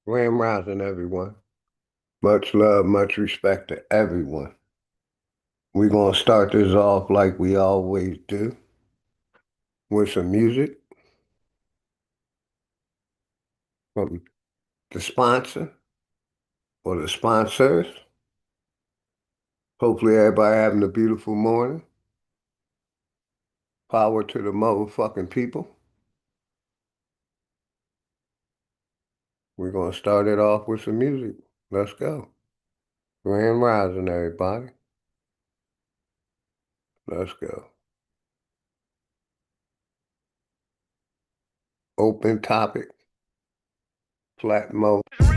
Grand Rising, everyone. Much love, much respect to everyone. We're going to start this off like we always do with some music from the sponsor or the sponsors. Hopefully, everybody having a beautiful morning. Power to the motherfucking people. We're going to start it off with some music. Let's go. Grand Rising, everybody. Let's go. Open topic. Flat mode. Okay.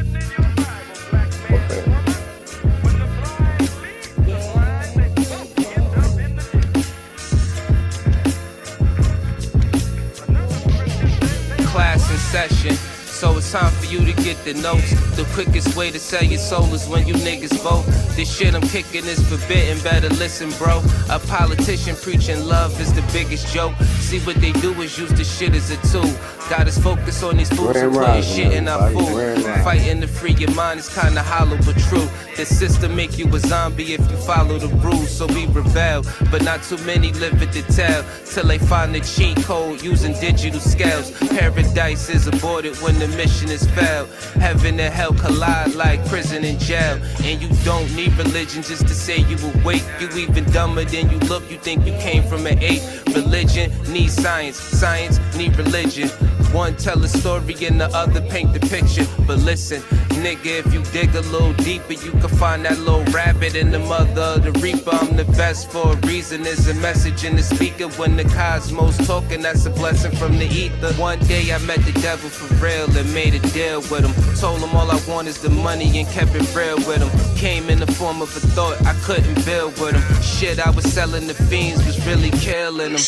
Class in session, so it's time for you to get the notes. The quickest way to sell your soul is when you niggas vote. This shit I'm kicking is forbidden, better listen, bro. A politician preaching love is the biggest joke. See what they do is use the shit as a tool. Got us focused on these fools and putting shit in our food. Fighting to free your mind is kinda hollow but true. The system make you a zombie if you follow the rules, so we rebel. But not too many live it to tell, till they find the cheat code using digital scales. Paradise is aborted when the mission is failed. Heaven and hell collide like prison and jail. And you don't need religion just to say you awake. You even dumber than you look, you think you came from an ape. Religion needs science, science need religion. One tell a story and the other paint the picture. But listen, nigga, if you dig a little deeper, you can find that little rabbit in the mother of the reaper. I'm the best for a reason. There's a message in the speaker when the cosmos talking. That's a blessing from the ether. One day I met the devil for real and made a deal with him. Told him all I want is the money and kept it real with him. Came in the form of a thought I couldn't build with him. Shit I was selling the fiends was really killing them.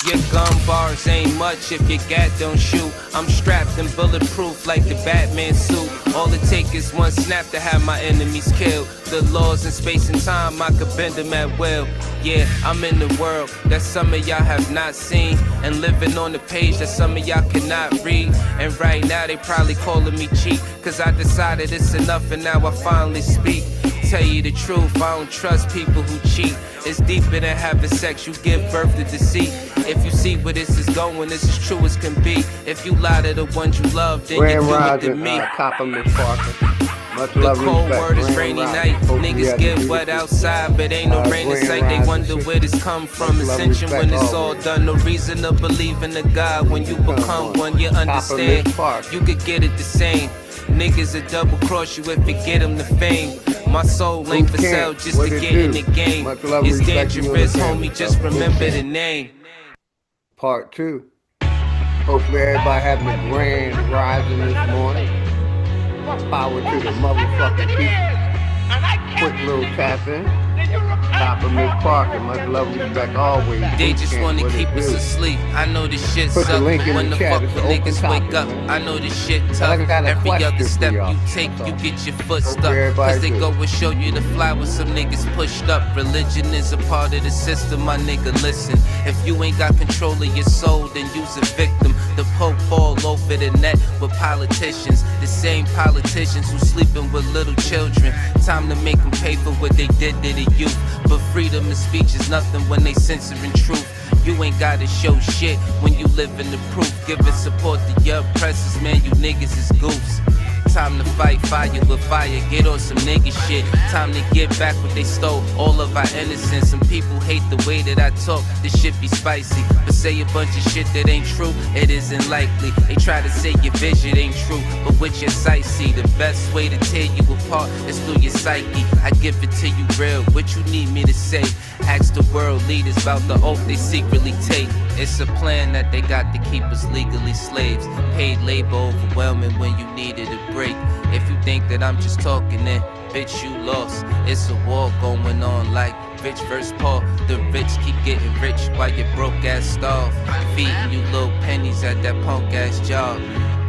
Your gun bars ain't much if your gat don't shoot. I'm strapped and bulletproof like the Batman suit. All it takes is one snap to have my enemies killed. The laws in space and time, I could bend them at will. Yeah, I'm in the world that some of y'all have not seen, and living on the page that some of y'all cannot read. And right now they probably calling me cheap, cause I decided it's enough and now I finally speak. Tell you the truth, I don't trust people who cheat. It's deeper than having sex, you give birth to deceit. If you see where this is going, this is true as can be. If you lie to the ones you love, then you do it to me. The cold word is rainy night. Niggas get wet outside, but ain't no rain in sight. They wonder where this come from. Ascension when it's all done. No reason to believe in a God. When you become one, you understand. You could get it the same. Niggas will double cross you if you get them the fame. My soul ain't for sale just to get in the game. It's dangerous, homie, just remember the name. Part 2. Hopefully everybody having a grand rising this morning. Power to the motherfucking people. Quick little tap in. Top of Miss Parker, much love and respect always. They just wanna keep us asleep. I know this shit suck, but when the fuck the niggas wake up, I know this shit tough. Every other step you take, you get your foot stuck. Cause they go and show you the fly with some niggas pushed up. Religion is a part of the system, my nigga, listen. If you ain't got control of your soul, then you's a victim. The Pope all over the net with politicians. The same politicians who sleeping with little children. Time to make them pay for what they did to the youth. But freedom of speech is nothing when they censoring truth. You ain't gotta show shit when you live in the proof. Giving support to your oppressors, man, you niggas is goofs. Time to fight fire with fire, get on some nigga shit. Time to get back what they stole, all of our innocence. Some people hate the way that I talk, this shit be spicy. But say a bunch of shit that ain't true, it isn't likely. They try to say your vision ain't true, but with your sight see. The best way to tear you apart is through your psyche. I give it to you real, what you need me to say. Ask the world leaders about the oath they secretly take. It's a plan that they got to keep us legally slaves. Paid labor overwhelming when you needed a break. If you think that I'm just talking, then bitch you lost. It's a war going on like rich versus poor. The rich keep getting rich while your broke ass starve. Feeding you little pennies at that punk ass job.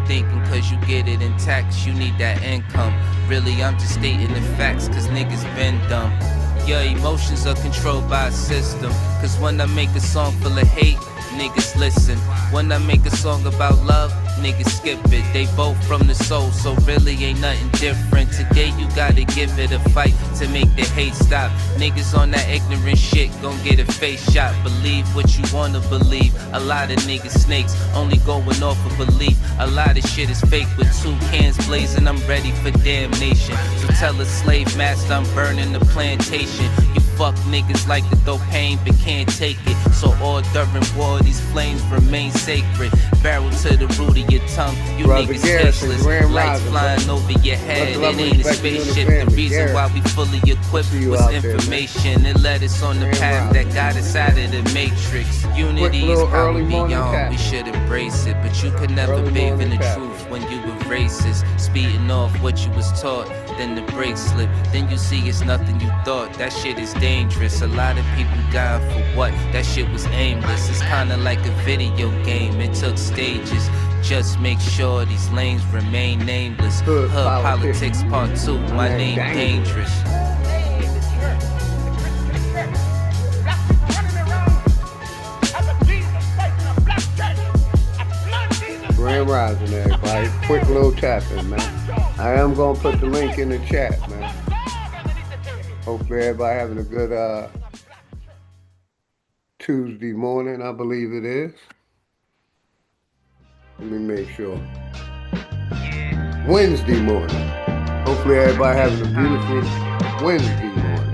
Thinking cause you get it in tax, you need that income. Really I'm just stating the facts cause niggas been dumb. Your emotions are controlled by a system. Cause when I make a song full of hate, niggas listen. When I make a song about love, niggas skip it. They both from the soul, so really ain't nothing different. Today you gotta give it a fight to make the hate stop. Niggas on that ignorant shit gon' get a face shot. Believe what you wanna believe. A lot of niggas snakes, only going off of belief. A lot of shit is fake with 2 cans blazing. I'm ready for damnation. So tell a slave master I'm burning the plantation. You fuck niggas like to throw pain but can't take it. So all during war these flames remain sacred. Barrel to the root of your tongue, you Brother niggas Garrison, tasteless. Grand Lights Rising, flying brother. over your head. Much love It and ain't a respect to you and the spaceship. The family. reason Garrison. why we fully equipped See you was out there, man. information. It led us on the Grand path Rising. that got us out of the matrix. Unity is little power early morning beyond. tap. We should embrace it, but you could never Early bathe in morning the tap. truth when you were racist. Speeding off what you was taught, then the brakes slip. Then you see it's nothing you thought. That shit is dangerous. A lot of people dying for what? That shit was aimless. It's kinda like a video game. It took stages. Just make sure these lanes remain nameless. Hood Hood politics. Politics Part 2. My Man, name dangerous. Dangerous. Grand Rising, everybody. Quick little tapping, man. I am gonna put the link in the chat, man. Hopefully everybody having a good Tuesday morning, I believe it is. Let me make sure. Wednesday morning. Hopefully everybody having a beautiful Wednesday morning.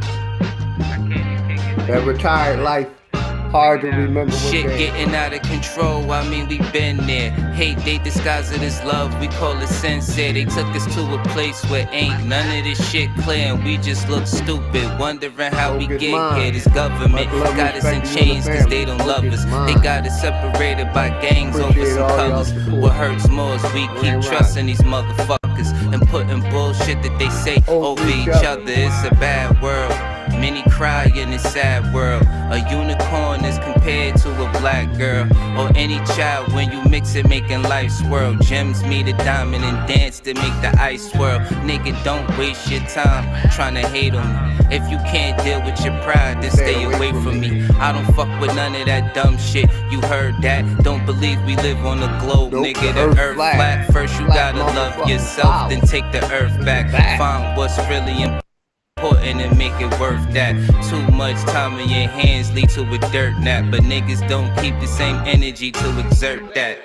That retired life, hard to remember what Shit day. getting out of control, I mean we been there. Hate they disguise it as love, we call it sincere. They took us to a place where ain't none of this shit clear, and we just look stupid, wondering how we Focus get mind. here. This government Much love, got us in respect to you and chains the cause they family. don't love Focus us. They mind. got us separated by gangs over Appreciate some all y'all colors. support. What hurts more is we keep Grand trusting these motherfuckers and putting bullshit that they say over each other. It's a bad world. Many cry in this sad world. A unicorn is compared to a black girl, or any child when you mix it, making life swirl. Gems meet a diamond and dance to make the ice swirl. Nigga, don't waste your time trying to hate on me. If you can't deal with your pride, then stay away from me. I don't fuck with none of that dumb shit. You heard that? Don't believe we live on a globe, Nope, nigga. the The earth earth flat. flat. First you Flat gotta love motherfucking yourself, wow. then take the earth back. Find what's really important and make it worth that. Too much time in your hands lead to a dirt nap, but niggas don't keep the same energy to exert that.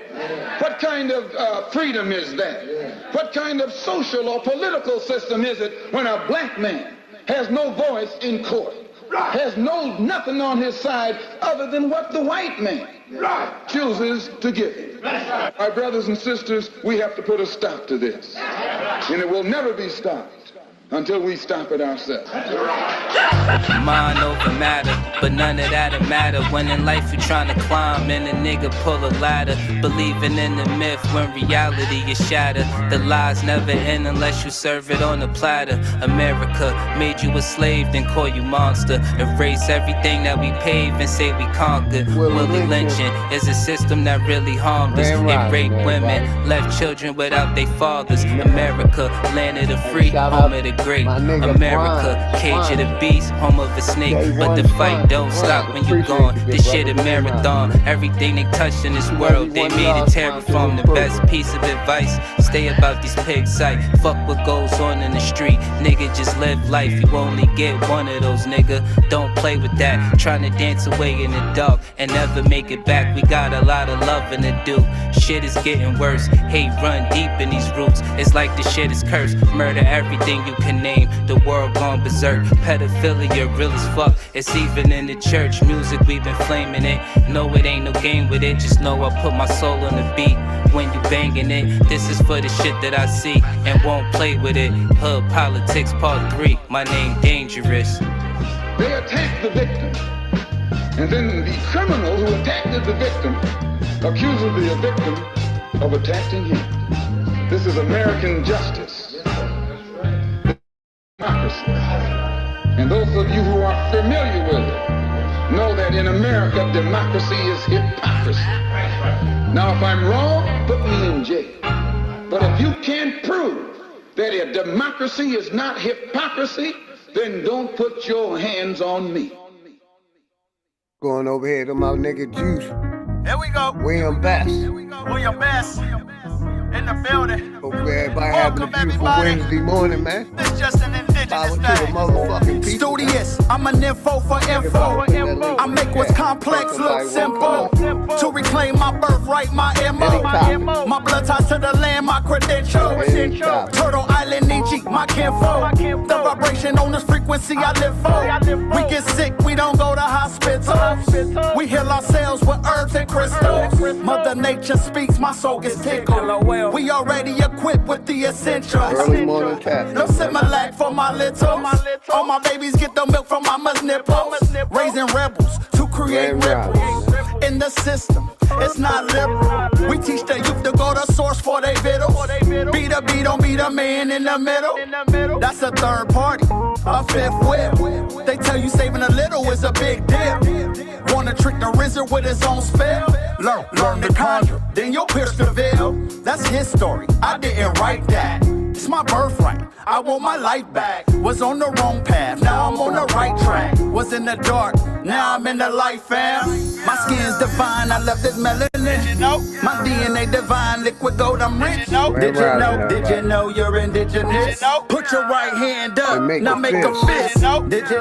What kind of freedom is that? What kind of social or political system is it when a black man has no voice in court, has nothing on his side other than what the white man chooses to give him? My brothers and sisters, we have to put a stop to this, and it will never be stopped until we stop it ourselves. Mind over matter, but none of that'll matter when in life you're trying to climb and a nigga pull a ladder. Believing in the myth when reality is shattered. The lies never end unless you serve it on a platter. America made you a slave, then call you monster. Erase everything that we paved and say we conquered. Willie lynching is a system that really harmed us. It raped women, left children without their fathers. America, land of the free, home of the great. America, cage of the beast, home of a snake. But the fight don't stop when you gone. This shit a marathon. Everything they touched in this world, they made it terraform. The best piece of advice, stay about these pigs sight. Fuck what goes on in the street. Nigga, just live life. You only get one of those, nigga. Don't play with that. Trying to dance away in the dark and never make it back. We got a lot of loving to do. Shit is getting worse. Hate run deep in these roots. It's like the shit is cursed. Murder everything you can name. The world gone berserk. Pedophilia real as fuck. It's even in the church. Music, we've been flaming it. No, it ain't no game with it. Just know I put my soul on the beat. When you banging it, this is for the shit that I see and won't play with it. Hood Politics Part 3. My name Dangerous. They attack the victim, and then the criminal who attacked the victim accuses the victim of attacking him. This is American justice, democracy. And those of you who are familiar with it know that in America, democracy is hypocrisy. Now, if I'm wrong, put me in jail. But if you can't prove that a democracy is not hypocrisy, then don't put your hands on me. Going over here to my nigga Juice. Here we go. William Bass. William Bass. the building. Hopefully everybody having a beautiful Wednesday morning, man. It's just an indigenous Power to the thing. motherfucking people. Studious, I'm an info for info. I make what's complex look simple. To reclaim my birthright, my MO. My blood ties to the land, my credentials. Turtle Island, Nietzsche, my kinfolk. The vibration on this frequency I live for. We get sick, we don't go to hospitals. We heal ourselves with herbs and crystals. Mother Nature speaks, my soul gets tickled. We already equipped with the essentials. Early morning tap. No Similac for my little. All my babies get the milk from mama's nipples. Raising rebels to create ripples. In the system, it's not liberal. We teach the youth to go to source for they vittles. Be the B, don't be the man in the middle. That's a third party, a fifth whip. They tell you saving a little is a big deal. Wanna trick the RZA with his own spell? Learn to conjure, then you'll pierce the veil. That's his story, I didn't write that. It's my birthright, I want my life back. Was on the wrong path, now I'm on the right track. Was in the dark, now I'm in the light, fam. My skin's divine, I love this melanin. My DNA divine, liquid gold, I'm rich. Did you know you're indigenous? Put your right hand up, now make a fist. Did you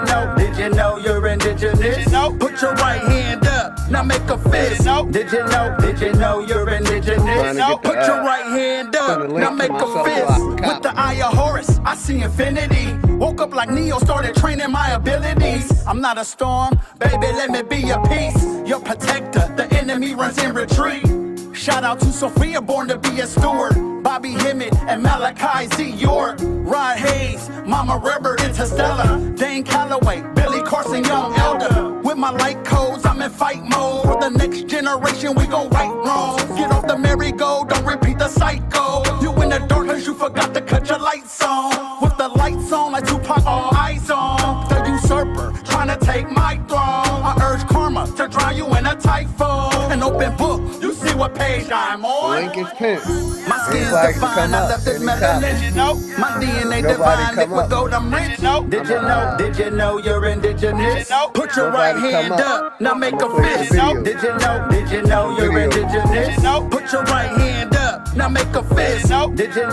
know you're indigenous? Put your right hand up, now make a fist. Did you know you're indigenous? Put your right hand up, now make a fist. With the eye of Horus, I see infinity. Woke up like Neo, started training my abilities. I'm not a storm, baby, let me be your peace. Your protector, the enemy runs in retreat. Shout out to Sophia, born to be a steward. Bobby Hemmett and Malachi Z. York. Rod Hayes, Mama Rubber, Interstellar. Dane Calloway, Billy Carson, Young Elder. With my light codes, I'm in fight mode. For the next generation, we gon' right wrongs. Get off the merry-go, don't repeat the cycle. You in the dark cause you forgot to cut your lights on. With the lights on like Tupac, all eyes on. The usurper, trying to take my throne. I urge karma to drown you in a typhoon. An open book, you see what page I'm on. Link is pinned. My skin's divine, I left this melanin. My DNA divine, liquid gold, I'm rich. Did you know you're indigenous? Put your right hand up, now make a fist. Did you know you're indigenous? Put your right hand up, now make a fist. Did you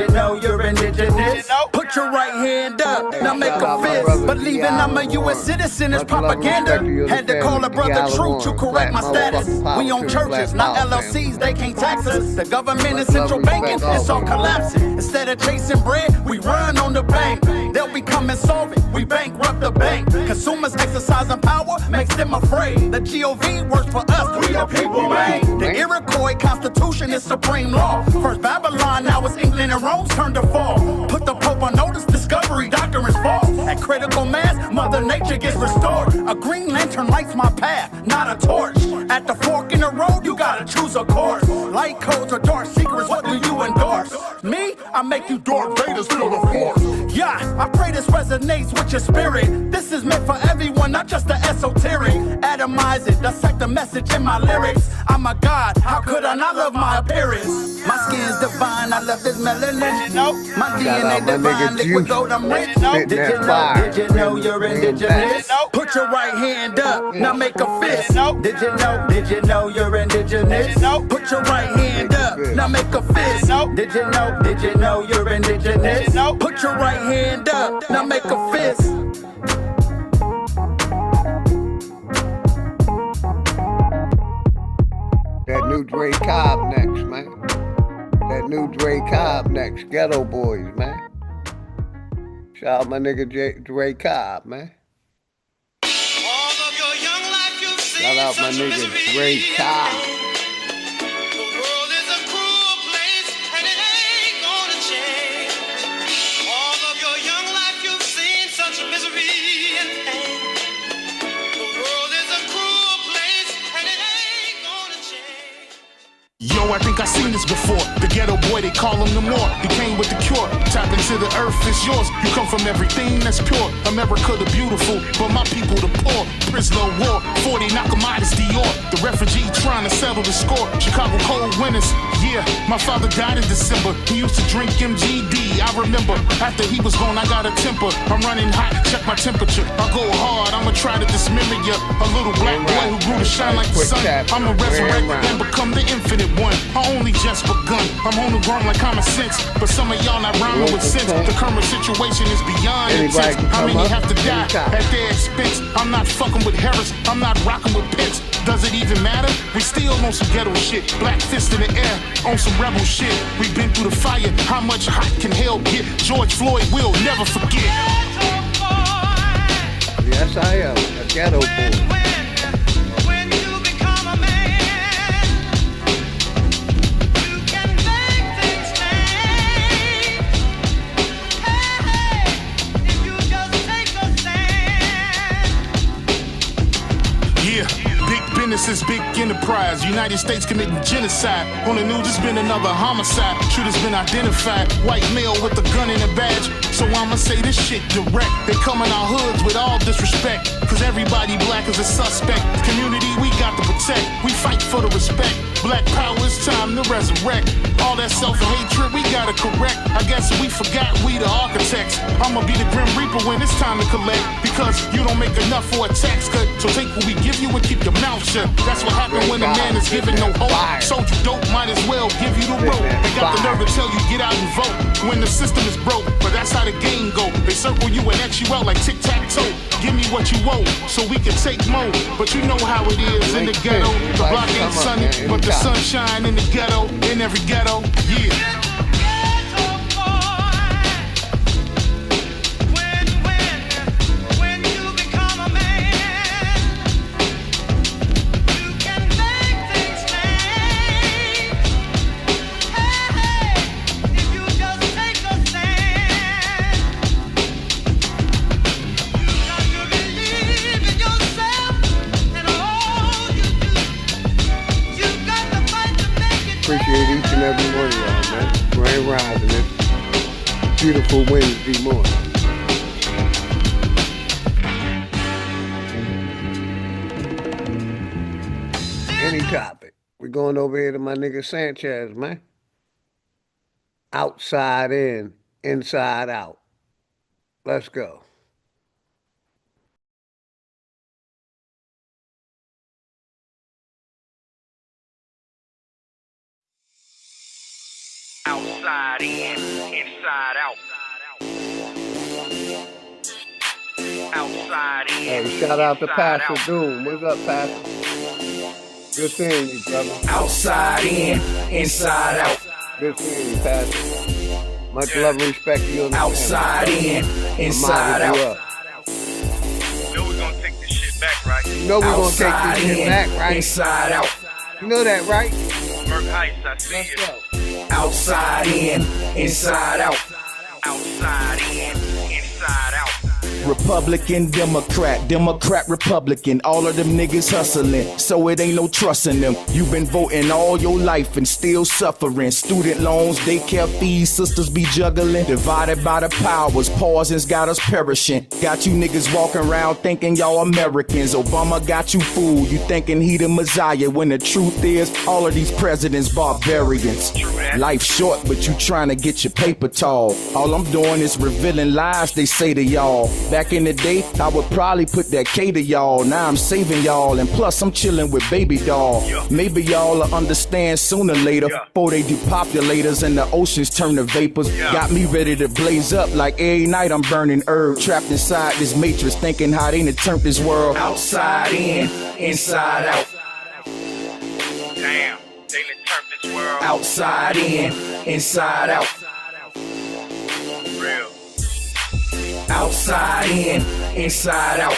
know you're indigenous? Put your right hand up, now make a fist. Believing I'm a U.S. citizen is propaganda. Had to call a brother truth to correct my status. We own churches, not LLCs, they can't tax us. The government and central banking, it's all collapsing. Instead of chasing bread, we run on the bank. They'll become insolvent, we bankrupt the bank. Consumers exercising power makes them afraid. The GOV works for us, we the people, man. The Iroquois Constitution is supreme law. First Babylon, now it's England and Rome's turn to fall. Put the Pope on notice, discovery doctrine is false. At critical mass, Mother Nature gets restored. A green lantern lights my path, not a torch. At the fork in the road, you gotta choose a course. Light codes or dark secrets, what do you endorse? Me, I make you Darth Vader feel the force. Yeah, I pray this resonates with your spirit. This is meant for everyone, not just the esoteric. Atomize it, dissect the message in my lyrics. I'm a god, how could I not love my appearance? My skin's divine, I love this melanin. My DNA divine, liquid gold, I'm rich. Did you know you're indigenous? Put your right hand up, now make a fist. Did you know you're indigenous? Put your right hand up, now make a fist. Did you know you're indigenous? Put your right hand up, now make a fist. That new Dre Cobb next, man. That new Dre Cobb next. Ghetto Boys, man. Shout out my nigga Dre Cobb, man. Shout out my nigga Dre Cobb. Yo, I think I seen this before. The ghetto boy, they call him the more. He came with the cure. Tap into the earth, it's yours. You come from everything that's pure. America the beautiful, but my people the poor. Prisoner of war, 40 knock 'em out, it's Dior. The a refugee trying to settle the score. Chicago cold winters, yeah. My father died in December. He used to drink MGD. I remember after he was gone, I got a temper. I'm running hot, check my temperature. I go hard, I'ma try to dismember you. A little black boy who grew to shine like the sun. I'ma resurrect and become the infinite one. I only just begun. I'm homegrown like common sense, but some of y'all not rhyming with sense. The current situation is beyond intense. How many have to die at their expense? I'm not fucking with Harris, I'm not rocking with Pence. Does it even matter? We still on some ghetto shit. Black fist in the air, on some rebel shit. We've been through the fire, how much hot can hell get? George Floyd will never forget. Yes, I am a ghetto boy. Business, big enterprise. United States committing genocide. On the news, it's been another homicide. Shooter's been identified. White male with a gun and a badge. So I'ma say this shit direct. They come in our hoods with all disrespect. Cause everybody black is a suspect. Community we got to protect. We fight for the respect. Black power, it's time to resurrect. All that self-hatred we gotta correct. I guess we forgot we the architects. I'ma be the Grim Reaper when it's time to collect. Because you don't make enough for a tax cut. So take what we give you and keep your mouth shut. That's what happened when a man is given no hope. Sold you dope, might as well give you the rope. They got the nerve to tell you get out and vote when the system is broke. But that's how the game go. They circle you and X you out like tic-tac-toe. Give me what you owe so we can take more. But you know how it is in the ghetto. The block ain't sunny, but the sunshine in the ghetto. In every ghetto, yeah. Appreciate each and every one of y'all, man. Grand Rising this beautiful Wednesday morning. Any topic. We're going over here to my nigga Sanchez, man. Outside in, inside out. Let's go. Outside in, inside out. Outside in. Hey, shout out to Pastor Doom. What's up, Pastor? Good seeing you, brother. Outside in, inside out. Good seeing you, Pastor. Much love and respect to you. On the outside in, inside out. You know we're gonna take this shit back, right? You know we're gonna take this shit back, right? Inside out. You know that, right? Merc Heights, I see Let's you. go. Outside in, inside out. Outside in, inside out. Republican, Democrat, Democrat, Republican, all of them niggas hustling, so it ain't no trusting them. You've been voting all your life and still suffering. Student loans, daycare fees, sisters be juggling. Divided by the powers, pausing's got us perishing. Got you niggas walking around thinking y'all Americans. Obama got you fooled, you thinking he the Messiah, when the truth is, all of these presidents barbarians. Life short, but you trying to get your paper tall. All I'm doing is revealing lies they say to y'all. Back in the day, I would probably put that K to y'all. Now I'm saving y'all, and plus I'm chilling with baby doll. Maybe y'all will understand sooner or later, before they depopulators and the oceans turn to vapors. Got me ready to blaze up like every night I'm burning herb. Trapped inside this matrix, thinking how they done turned this world. Outside in, inside out. Damn, they done turned this world. Outside in, inside out. Real. Outside in, inside out.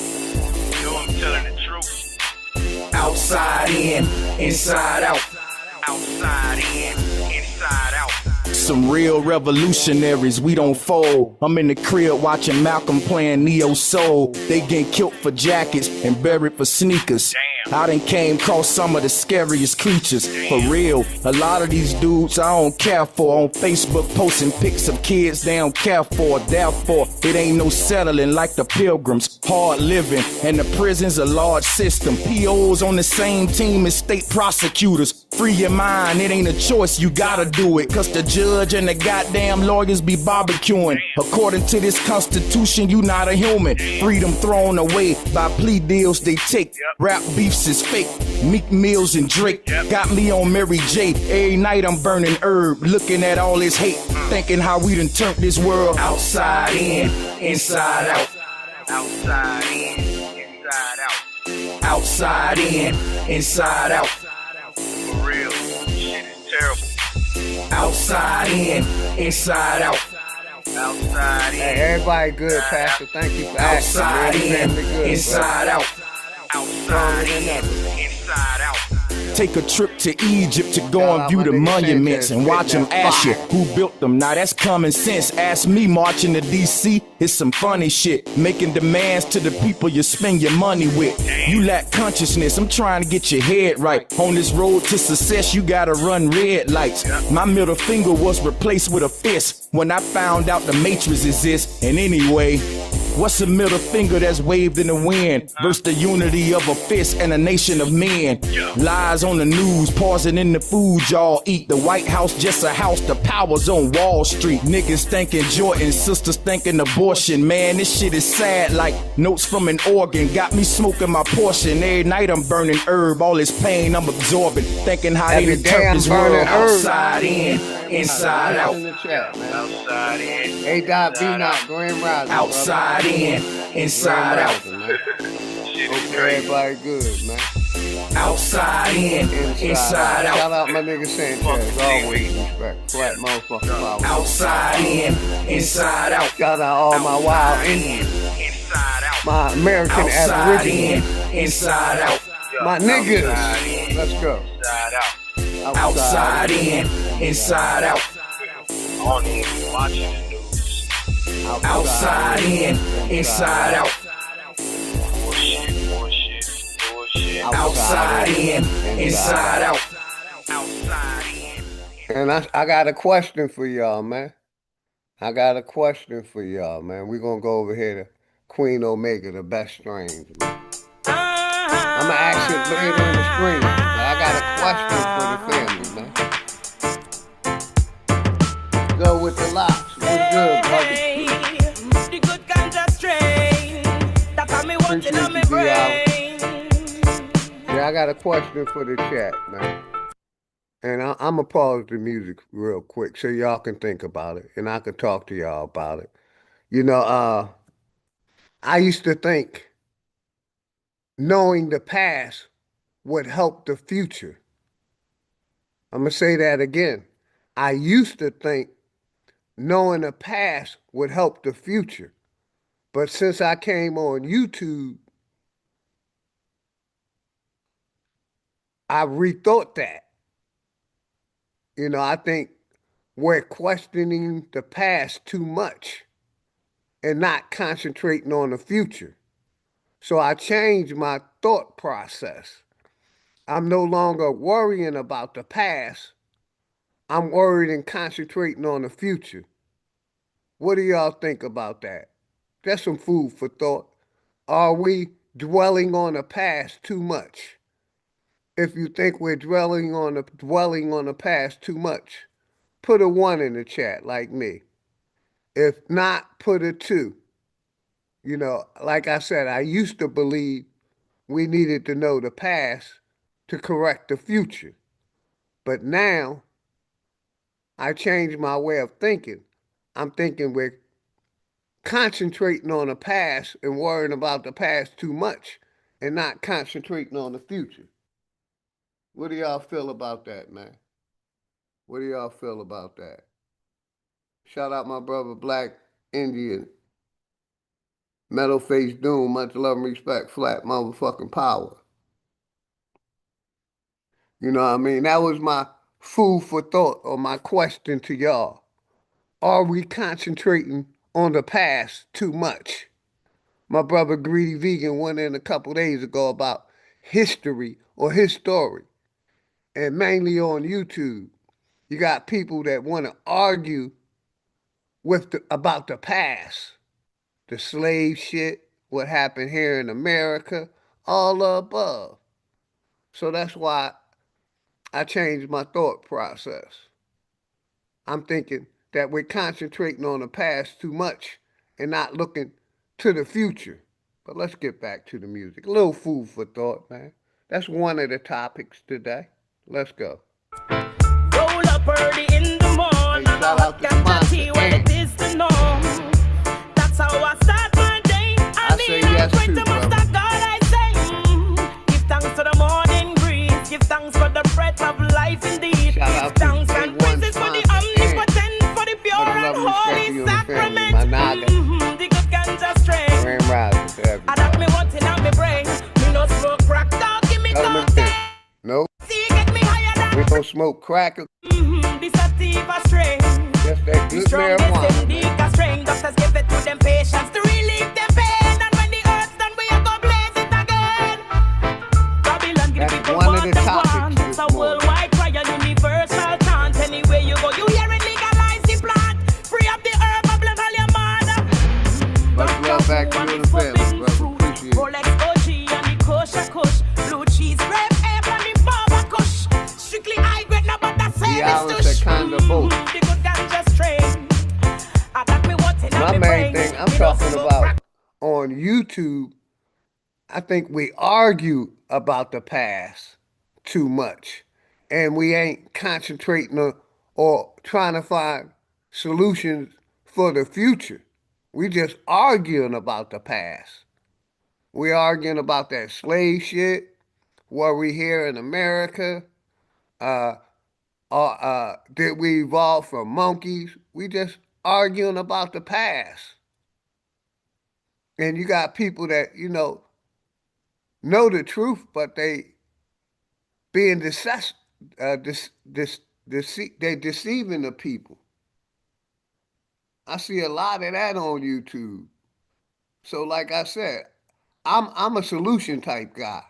You know I'm telling the truth. Outside in, inside out. Outside in, inside out. Some real revolutionaries, we don't fold. I'm in the crib watching Malcolm playing Neo Soul. They getting killed for jackets and buried for sneakers. Damn. I done came across some of the scariest creatures. For real, a lot of these dudes I don't care for. On Facebook posting pics of kids they don't care for. Therefore, it ain't no settling like the Pilgrims. Hard living, and the prison's a large system. POs on the same team as state prosecutors. Free your mind, it ain't a choice, you gotta do it. Cause the judge and the goddamn lawyers be barbecuing. According to this constitution, you not a human. Freedom thrown away by plea deals they take. Rap beefs is fake. Meek Mills and Drake got me on Mary J. Every night I'm burning herb, looking at all this hate, thinking how we done turned this world Outside in, inside out. Outside in, inside out. Outside in, inside out. For real, shit is terrible. Outside in, inside out. Outside in. Hey, everybody good, Pastor. Thank you for asking. Outside in, Family good, inside out. Outside in, inside out. Take a trip to Egypt to go Shout and out view my the nigga monuments Sanchez, and watch them spitting that ask you fire. who built them. Now that's common sense. Ask me marching to DC, it's some funny shit. Making demands to the people you spend your money with. You lack consciousness, I'm trying to get your head right. On this road to success, you gotta run red lights. My middle finger was replaced with a fist when I found out the matrix exists. And anyway, what's a middle finger that's waved in the wind versus the unity of a fist and a nation of men? Lies on the news, pausing in the food y'all eat. The White House just a house, the power's on Wall Street. Niggas thinking Jordan, sisters thinking abortion. Man, this shit is sad like notes from an organ. Got me smoking my portion. Every night I'm burning herb, all this pain I'm absorbing. Thinking how Every they day done I'm turned this burning world herb. Outside in, inside out. In the chat, man. Outside in. A. Dot B. Not Grand Rising. Outside in, inside out. Shit Hope is crazy. everybody good, man. Outside in, inside Shout out. out my nigga Sanchez. Always respect. Flat motherfucking power. Outside in, inside out. Shout out all my wild Indians. Inside out. My American Outside in, Aborigines. inside out. My niggas. Outside in, Let's go. inside out. Outside in, inside out. I don't even be watching the news. Outside in, inside out. Bullshit. Outside in, inside out. Outside in. And I got a question for y'all, man. I got a question for y'all, man. We're going to go over here to Queen Omega, the best strains, man. I'm going to ask you later on the screen, but I got a question for the family, man. Go with the locks. What's good, brother? The good ganja strain that got me wanting on my brain. Yeah, I got a question for the chat, man. And I'm going to pause the music real quick so y'all can think about it and I can talk to y'all about it. You know, I used to think knowing the past would help the future. I'm going to say that again. I used to think knowing the past would help the future. But since I came on YouTube, I rethought that. You know, I think we're questioning the past too much and not concentrating on the future. So I changed my thought process. I'm no longer worrying about the past. I'm worried and concentrating on the future. What do y'all think about that? That's some food for thought. Are we dwelling on the past too much? If you think we're dwelling on the past too much, put a 1 in the chat like me. If not, put a 2. You know, like I said, I used to believe we needed to know the past to correct the future. But now I changed my way of thinking. I'm thinking we're concentrating on the past and worrying about the past too much and not concentrating on the future. What do y'all feel about that, man? What do y'all feel about that? Shout out my brother Black Indian. Metal Face Doom, much love and respect, flat motherfucking power. You know what I mean? That was my food for thought or my question to y'all. Are we concentrating on the past too much? My brother Greedy Vegan went in a couple days ago about history or his story, and mainly on YouTube. You got people that want to argue about the past, the slave shit, what happened here in America, all the above. So that's why I changed my thought process. I'm thinking that we're concentrating on the past too much and not looking to the future. But let's get back to the music. A little food for thought, man. That's one of the topics today. Let's go. Roll up early in the morning. Hey, shout out to sponsor, when it is the norm. That's how I start my day. I say yes too, brother. God, I say, give thanks for the morning breeze. Give thanks for the breath of life indeed. Shout out Give thanks to and praises for the omnipotent, for the pure and holy sacrament. The good ganja strain. Grand rising to everybody. I got me wanting on me brain. Me no smoke crack, dog, give me cocaine. Nope. See, get me higher than We don't smoke crack. the sativa strain. Just that good Strongest marijuana. indica strain. Doctors give it to them patients to relieve their pain. And when the earth's done, we are gonna blaze it again. Babylon, give That's people one of what the they topics want. this It's a morning. worldwide cry, a universal chant. Anywhere you go, you hear it, legalize the plant. Free up the herb, bless all your mother. Much love back to you and the family, brother. Appreciate it. Rolex OG and the kosher kush. Blue cheese, grape, apple, and the baba kush. Strictly high grade, no but that's The islands service that kind of both. The good ganja strain. I got me wanting My on me main brain. thing I'm Me no talking smoke about crack. on YouTube, I think we argue about the past too much. And we ain't concentrating on or trying to find solutions for the future. We just arguing about the past. We arguing about that slave shit, what we here in America, did we evolve from monkeys? We just arguing about the past. And you got people that, know the truth, but they being they deceiving the people. I see a lot of that on YouTube. So like I said, I'm a solution type guy.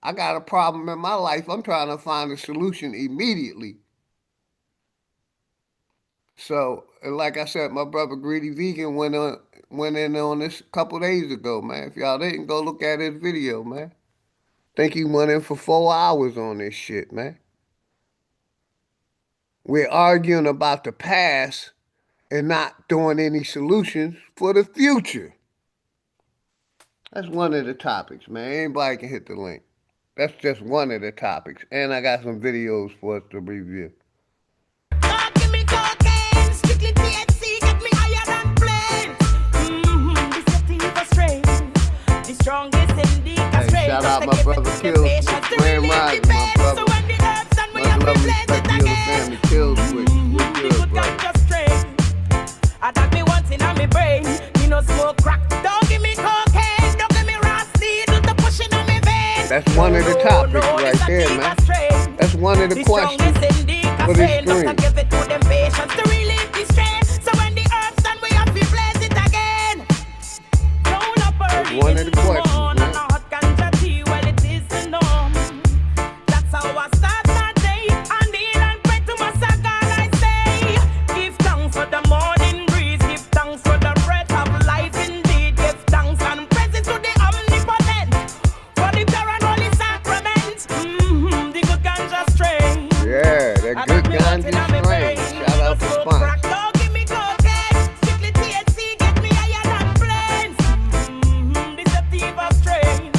I got a problem in my life. I'm trying to find a solution immediately. So, like I said, my brother Greedy Vegan went in on this a couple days ago, man. If y'all didn't, go look at his video, man. Think he went in for 4 hours on this shit, man. We're arguing about the past and not doing any solutions for the future. That's one of the topics, man. Anybody can hit the link. That's just one of the topics. And I got some videos for us to review. Give me cocaine, strictly THC, get me higher than planes. The sativa strain, the strongest indica strain. Shout out my brother Kills, Grand Rising, my brother. So when the herbs done, we Much have to love, blaze respect it to you and the again. family. Kills with you. We're The good, good brother. ganja strain. I got me wanting on me brain. Me no smoke crack. Don't give me cocaine. Don't give me raw needle to push it on me vein. That's one of the topics right there, man. That's one of the questions for this stream. Give it to them patients to relieve the strain. So when the herbs done, we have to blaze it again. Roll up early one of in the questions, morning, man. a hot ganja tea, well it is the norm. That's how I start my day. I kneel and pray to my God, I say. Give thanks for the morning breeze. Give thanks for the breath of life indeed. Give thanks and praises to the omnipotent. For the pure and holy sacrament. The good ganja strain. Yeah, that good ganja strain. Shout out to Spons. Don't give me cocaine. Strictly THC, get me higher than planes. The sativa strain.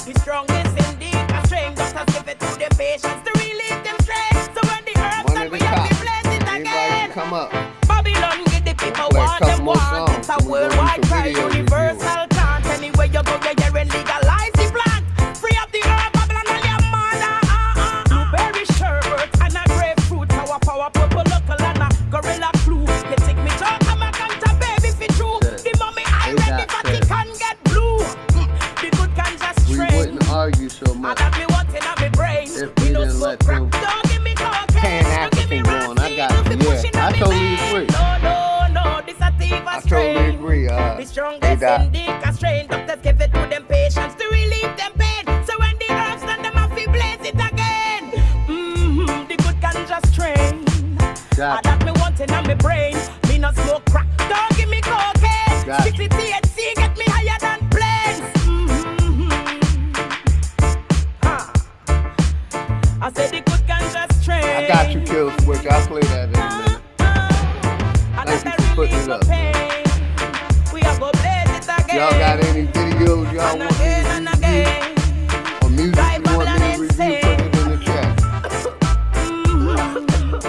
The strongest indica strain. Doctors give it to the patients to relieve them strain. So when the herbs One done, of we the have to topics. blaze it Anybody again. can come up. Babylon, give the people Play a what couple them more want. songs, It's a and we're gonna do worldwide some cry, video universal chant. Anywhere you go, you're hearing legalize the plant. Free up the herb, Babylon, all your mother. Blueberry sherbet and a grapefruit. Power, purple, local and a gorilla glue. You take me to a ganja baby for true. The mommy I They ready got for that. the can get blue. The good ganja We strain. wouldn't argue so I much. got me wanting on me brain. If Me we no didn't smoke let crack. them Don't give me cocaine. Don't give me Pan-African going. I got raspy. you. Don't be pushing Yeah, on I me totally vein. agree. No, this a sativa I strain. totally agree. The strongest Doc. indica strain. Doctors give it to them patients to relieve them pain. So when the herbs done, All that me want in my brain. Me no smoke crack, don't give me cocaine. Strictly THC get me higher than planes. I said the good ganja strain. I got you, Kill Switch. I'll play that in a minute. Thank you for putting it up. We are go blaze it again. Y'all got any videos y'all want me to review? Or music you want me to review? Put it in the chat.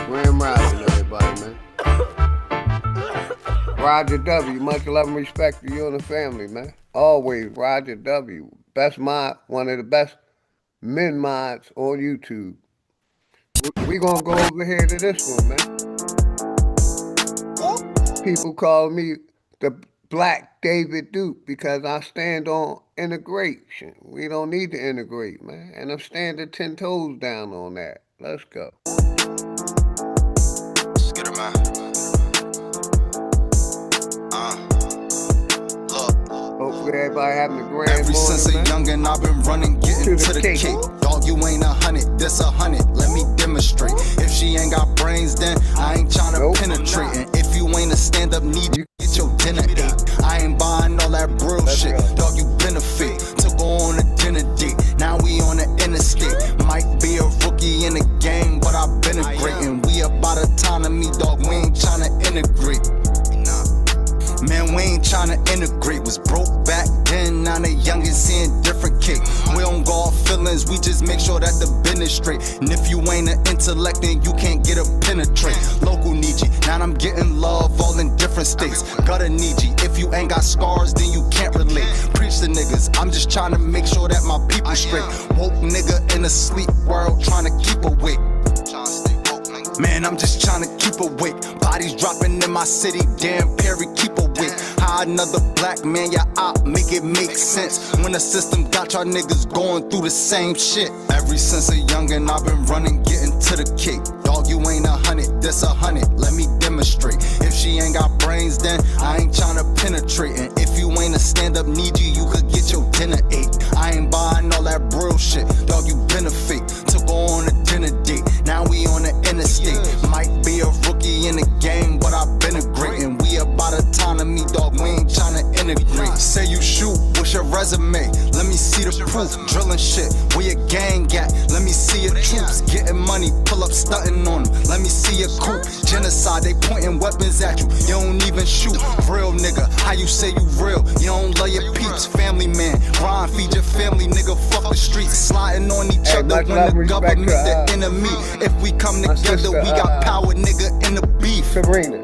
Grand Rising, everybody, man. Roger W. Much love and respect to you and the family, man. Always Roger W. Best mod, one of the best men mods on YouTube. We gonna go over here to this one, man. People call me the Black David Duke because I stand on integration. We don't need to integrate, man. And I'm standing 10 toes down on that. Let's go. Let's get her, man. Hopefully everybody having a grand Ever morning, since a man. youngin', I've been running, getting to the cake. Dog, you ain't 100, this 100. Let me demonstrate. If she ain't got brains, then I ain't tryna penetrate. And if you ain't a stand-up need, you get your dinner ate. I ain't buying all that bro shit. Dog, you benefit. Took her on a dinner date. Now we on the interstate. Might be a rookie in the game, but I've been a great. And we about autonomy, dog. We ain't tryna integrate. Man, we ain't tryna integrate. Was broke back then, now the youngest seeing different cake. We don't go off feelings, we just make sure that the business straight. And if you ain't an intellect, then you can't get a penetrate. Local need you, now I'm getting love all in different states. Gotta need you, if you ain't got scars, then you can't relate. Preach to niggas, I'm just tryna make sure that my people straight. Woke nigga in a sleep world, tryna keep awake. Man, I'm just tryna keep awake. Bodies dropping in my city, damn Perry, keep awake. How another black man, ya op, make it make sense. When the system got y'all niggas going through the same shit. Ever since a youngin', I've been running, getting to the cake. Dog, you ain't 100, this 100, let me demonstrate. If she ain't got brains, then I ain't tryna penetrate. And if you ain't a stand-up need you could get your dinner ate. I ain't buying all that bro shit, dog, you benefit. Took her on a dinner date, now we on the interstate. Might be a rookie in the game, but I've been a great. And we about autonomy, dog, we ain't tryna integrate. Say you shoot, what's your resume? Let me see the proof. Drilling shit, where your gang at? Let me see your troops. Getting money, pull up stunting on them. Let me see your coup. Genocide, they pointing weapons at you. You don't even shoot. Real nigga, how you say you real? You don't love your peeps. Family man, Ron, feed your family, nigga. Fuck the streets, sliding on each other when the government the enemy. If we come together, we got power, nigga, in the beef. Sabrina.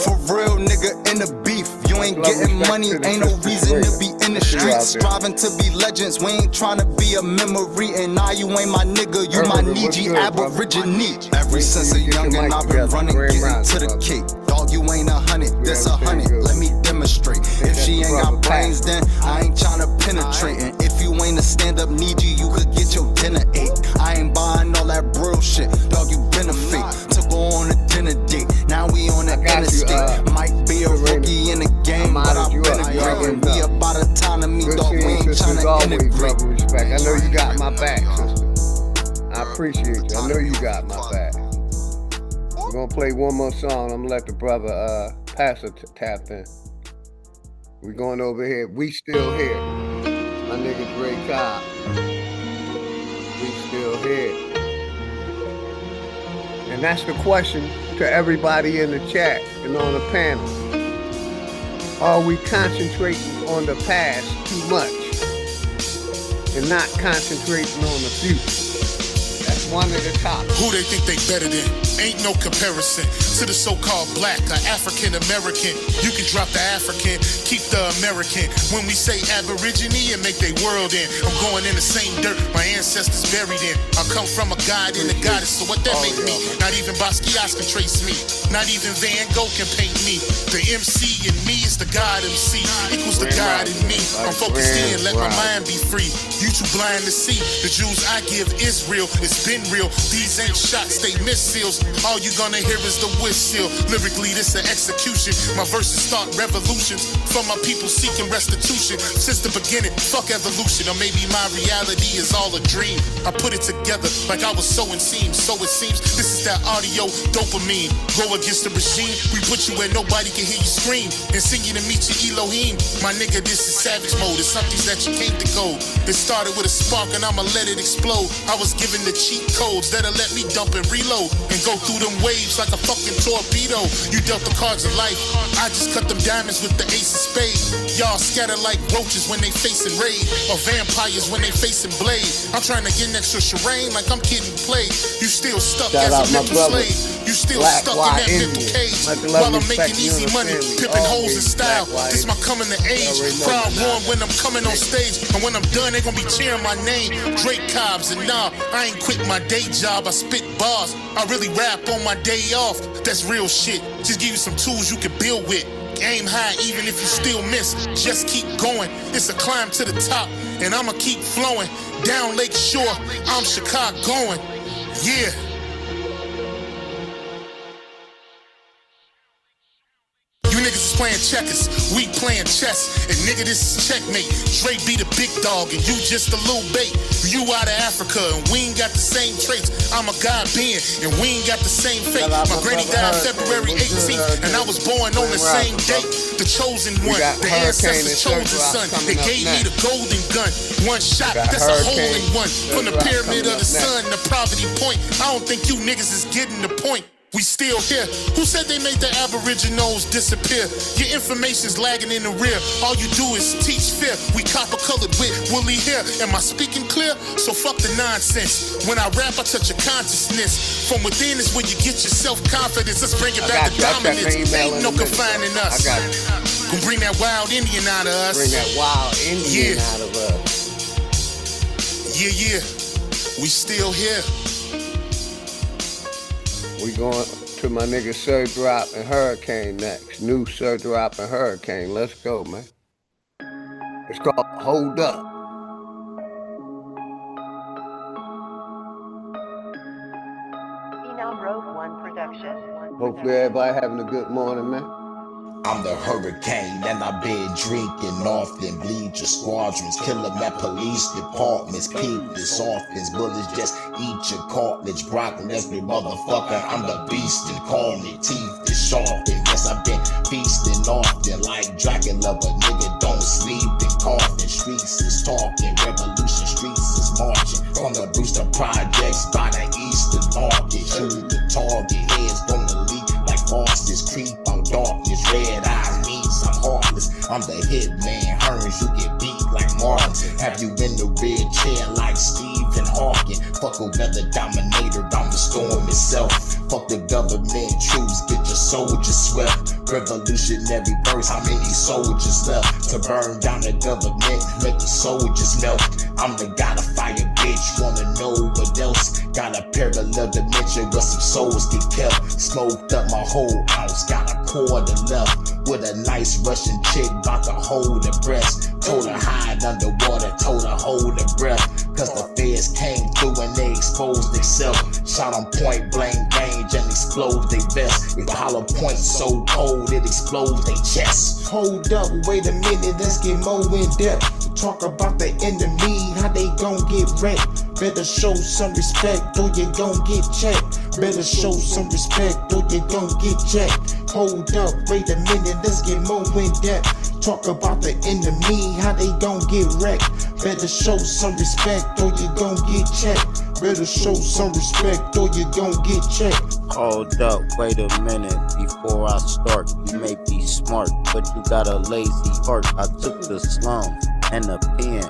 For real, nigga, in the beef. You ain't getting money, ain't no reason to be in the streets. Striving to be legends, we ain't trying to be a memory. And now you ain't my nigga, you my Niji Aborigine. Ever since a youngin', I've been running, getting to the cake. Dog, you ain't 100, this 100, let me demonstrate. If she ain't got brains, then I ain't tryna penetrate. And if you ain't a stand-up need you could get your dinner ate. I ain't buying all that bro shit, dog, you benefit. Took her on a dinner date, now we on the interstate. Might be a rookie in the game, but I've been a great. And we about autonomy, dog, we ain't tryna integrate. Respect. I know you got my back, sister. I appreciate you. I know you got my back. We're gonna play one more song. I'm gonna let the brother Pastor tap in. We're going over here. We still here. My nigga Dre Cobb. We still here. And that's the question to everybody in the chat and on the panel. Are we concentrating on the past too much and not concentrating on the future? That's one of the topics. Who they think they better than? Ain't no comparison to the so-called black or African American. You can drop the African, keep the American. When we say Aborigine and make they world in, I'm going in the same dirt my ancestors buried in. I come from a god and a goddess, so what that make me? Not even Basquiat can trace me. Not even Van Gogh can paint me. The MC in me is the God MC, equals the God in me. I'm focused in, let my mind be free. You too blind to see. The Jews I give Israel, it's been real. These ain't shots, they missiles. All you gonna hear is the whistle. Lyrically, this an execution. My verses start revolutions from my people seeking restitution. Since the beginning, fuck evolution. Or maybe my reality is all a dream. I put it together like I was sowing seams. So it seems this is that audio dopamine. Go against the regime, we put you where nobody can hear you scream. And sing you to meet your Elohim. My nigga, this is savage mode. It's something that you came to go. It started with a spark and I'ma let it explode. I was given the cheat codes that'll let me dump and reload and go through them waves like a fucking torpedo. You dealt the cards of life, I just cut them diamonds with the ace of spades. Y'all scatter like roaches when they facing raid, or vampires when they facing blade. I'm trying to get next to Shireen like I'm getting played. You still stuck Shout as out a my mental brother, slave. You still Black stuck Y in that mental Indian. cage Much love, while I'm respect, making easy money, unity, pimping all hoes in these style. Black Y This my coming to age. Already know Proud that one when I'm coming on stage, and when I'm done, they gonna be cheering my name. Drake Cobbs, and nah, I ain't quit my day job. I spit bars. I really rap on my day off. That's real shit. Just give you some tools you can build with. Aim high even if you still miss. Just keep going. It's a climb to the top, and I'ma keep flowing. Down Lake Shore, I'm Chicagoan. Yeah. You niggas is playing checkers, we playing chess. And nigga, this is checkmate. Dre be the big dog and you just a little bait. You out of Africa and we ain't got the same traits. I'm a God being and we ain't got the same fate. My granny died February 18th and I was born on the same date. The chosen one, the ancestors' chosen son. They gave me the golden gun. One shot, that's a hole in one. From the pyramid of the sun, the poverty point. I don't think you niggas is getting the point. We still here. Who said they made the Aboriginals disappear? Your information's lagging in the rear. All you do is teach fear. We copper colored with woolly hair. Am I speaking clear? So fuck the nonsense. When I rap, I touch your consciousness. From within is where you get your self-confidence. Let's bring it back to dominance. Ain't no confining us. I got you. Gonna bring that wild Indian out of us. Bring that wild Indian out of us. Yeah. We still here. We going to my nigga Sir Drop and Hurricane next. New Sir Drop and Hurricane. Let's go, man. It's called Hold Up. Road 1 production. Hopefully everybody having a good morning, man. I'm the hurricane and I've been drinking often. Bleed your squadrons, kill them at police departments. Peep this orphans, bullets just eat your cartilage. Broccoli, every motherfucker, I'm the beast and corny. Teeth is sharp and yes, I've been feasting often. Like Dracula, but nigga don't sleep and coffin. Streets is talking, revolution streets is marching. From the Brewster projects by the eastern market. Shoot the target, heads gonna leak like faucets. Creep on darkness, red eyes means I'm heartless. I'm the hitman, Hearns, you get beat like Martin. Have you in the red chair like Stephen Hawking? Fuck a weather dominator, I'm the storm itself. Fuck the government troops, get your soldiers swept. Revolutionary verse, how many soldiers left? To burn down the government, make the soldiers melt. I'm the god of fire, bitch, wanna know what else? Got a parallel dimension where some souls get kept. Smoked up my whole ounce, got a quarter left. With a nice Russian chick, bout to hold her breast. Told her hide underwater, told her hold her breath. Cause the feds came through and they exposed themselves. Shot on point blank range and explode they vest. If the hollow point so cold, it explodes they chest. Hold up, wait a minute, let's get more in depth. Talk about the enemy, how they gon' get wrecked. Better show some respect or you gon' get checked. Better show some respect or you gon' get checked. Hold up, wait a minute, let's get more in depth. Talk about the enemy, how they gon' get wrecked. Better show some respect or you gon' get checked. Better show some respect or you gon' get checked. Hold up, wait a minute before I start. You may be smart, but you got a lazy heart. I took the slums and a pen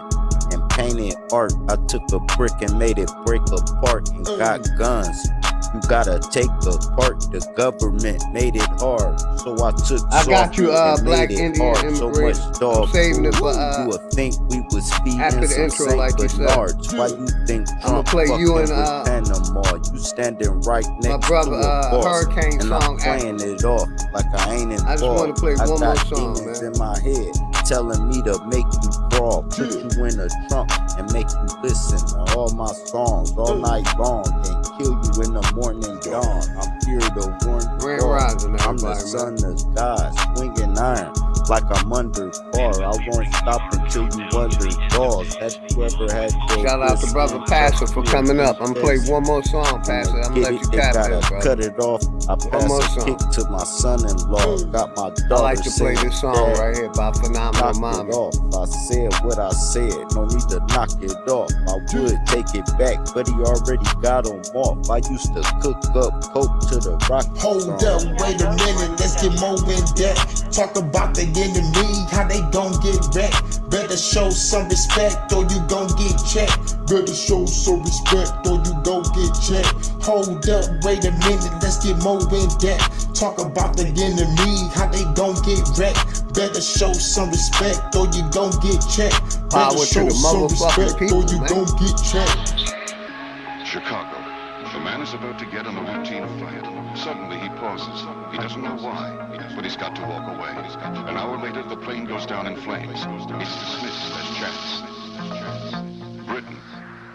and painted art. I took a brick and made it break apart and got guns. You gotta take apart. The government made it hard, so I took. I got you, and Black made it Indian hard. So immigrant. much dog I'm saving it for you would think we was feeding after the some intro, Saint like you said. Bernards. Why you think I'ma Trump play you fucking and, with Panama? You standing right next my brother, to a boss, Hurricane and song I'm playing it off like I ain't involved. I just want to play I one more got song, demons man. in my head telling me to make you crawl, put you in a trunk and make you listen to all my songs all night long and kill you in the morning dawn. I'm here to warn you. Grand Rising, I'm the everybody, son of God, swinging iron like I'm under bar. I won't stop until you wonder dogs. Have you ever had your Shout out to wrist Brother in Pastor for touch coming with up. I'm gonna play one more song, Pastor. I'm gonna let you tap in, gotta brother. cut it off. I more pass a song. kick to my son-in-law. Got my daughter. I like to play saying, this song "Dad, right here by Phenomenal knock Mommy. it off." I said what I said, no need to knock it off. I would take it back, but he already got him off. I used to cook up coke to the rock. Hold up, wait a minute, let's get more in depth. Talk about the enemy, how they gon' get wrecked. Better show some respect or you gon' get checked. Better show some respect or you gon' get checked. Hold up, wait a minute, let's get more in depth. Talk about the enemy, how they gon' get wrecked. Better show some respect or you gon' get checked. Power Better to show the some motherfucking respect people, or you man. gon' get checked. Chicago. The man is about to get on a routine flight. Suddenly he pauses. He doesn't know why, but he's got to walk away. An hour later, the plane goes down in flames. It's dismissed as chance. Britain.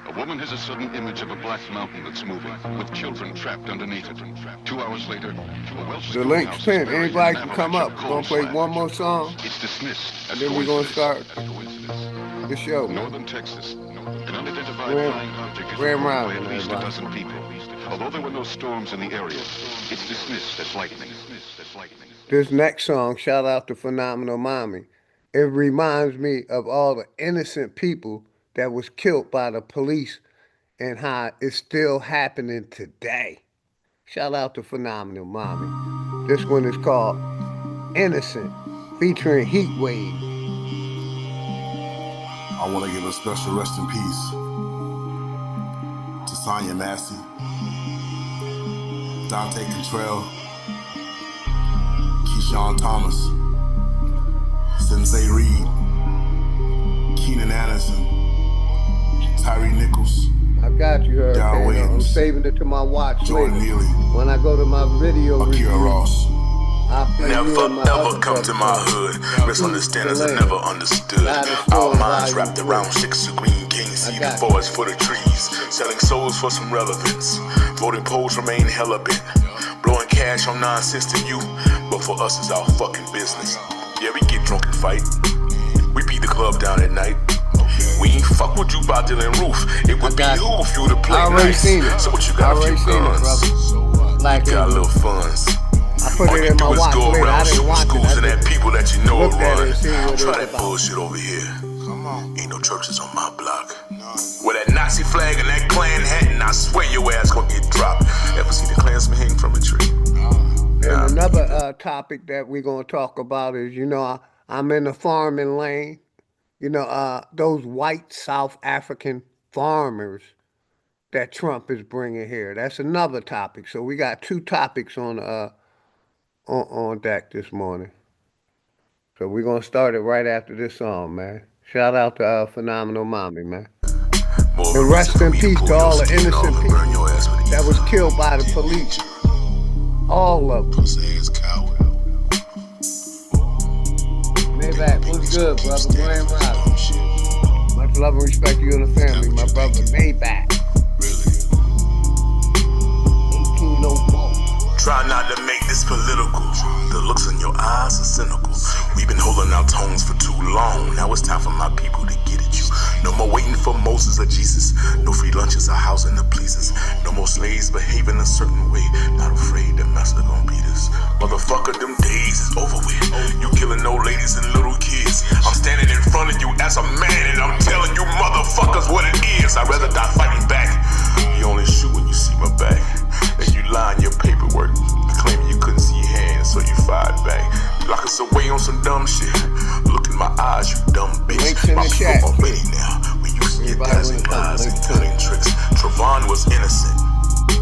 A woman has a sudden image of a black mountain that's moving, with children trapped underneath it. 2 hours later, a Welsh The link's schoolhouse is pinned. buried in Anybody an can come avalanche up. of We're gonna play coal one more song, It's dismissed as and then we're gonna coincidence. start As coincidence. the show, man. Northern Texas. An unidentified Grand- flying object is Grand reported by Rising, at least a everybody. dozen people. Although there were no storms in the area, it's dismissed as lightning. This next song, shout out to Phenomenal Mommy. It reminds me of all the innocent people that was killed by the police and how it's still happening today. Shout out to Phenomenal Mommy. This one is called Innocent, featuring Heat Wave. I want to give a special rest in peace to Sonya Massey, Dante Cantrell, Keyshawn Thomas, Sensei Reed, Keenan Anderson, Tyree Nichols. I got you, Darryl Hurricane. I'm Williams, saving it to my watch Jordan later. Neely, When I go to my video Akira review, Ross. I'll play you Never and my ever other come to my brothers. hood. Misunderstandings are never understood. Our minds wrapped around chicks of green cane seed and forest for the trees. Selling souls for some relevance. Voting polls remain hella bent. Blowing cash on nonsense to you, but for us it's our fucking business. Yeah, we get drunk and fight. We beat the club down at night. We ain't fuck with you about Dylan Roof. It would behoove you to play I already nice. seen it. So what you got? I already a few seen it, guns. brother. Like You got a little funds. I put All it you in do my is watch go later. I around didn't shooting watch it. schools and that people that you know Looked at it run. and seen what it Try was that about. bullshit over here. Ain't no churches on my block. With that Nazi flag and that Klan hat, and I swear your ass gonna get dropped. Ever see the Klansman hang from a tree? And another topic that we're going to talk about is, I'm in the farming lane. Those white South African farmers that Trump is bringing here. That's another topic. So we got two topics on deck this morning. So we're going to start it right after this song, man. Shout out to Phenomenal Mommy, man. And rest in peace to all the innocent people that was killed by the police. All of them. Maybach, what's good, brother? Grand Rising. Much love and respect to you and the family, my brother Maybach. 1804. Try not to make this political. The looks in your eyes are cynical. We've been holding our tongues for too long. Now it's time for my people to get at you. No more waiting for Moses or Jesus. No free lunches or housing to please us. No more slaves behaving a certain way. Not afraid that master gonna beat us. Motherfucker, them days is over with. You killing old ladies and little kids. I'm standing in front of you as a man and I'm telling you motherfuckers what it is. I'd rather die fighting back. You only shoot when you see my back. And you lie in your paperwork, claiming you couldn't see your hands, so you fired back. Lock us away on some dumb shit. Look in my eyes, you dumb bitch. My people are ready now. We used to get dazzling lies and cunning tricks. Trayvon was innocent.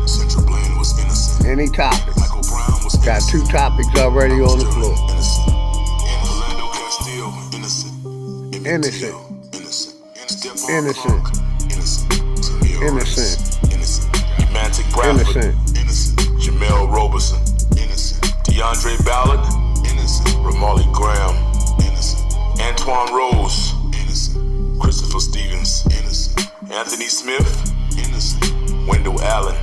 Central Blaine was innocent. Any topic. Michael Brown was got two topics already on the floor. Orlando Castillo, innocent. Innocent. Innocent. Innocent. Innocent. Romantic Bradford, Innocent. Jamel Roberson, innocent. DeAndre Ballard, innocent. Ramarley Graham, innocent. Antoine Rose, innocent. Christopher Stevens, innocent. Anthony Smith, innocent. Wendell Allen,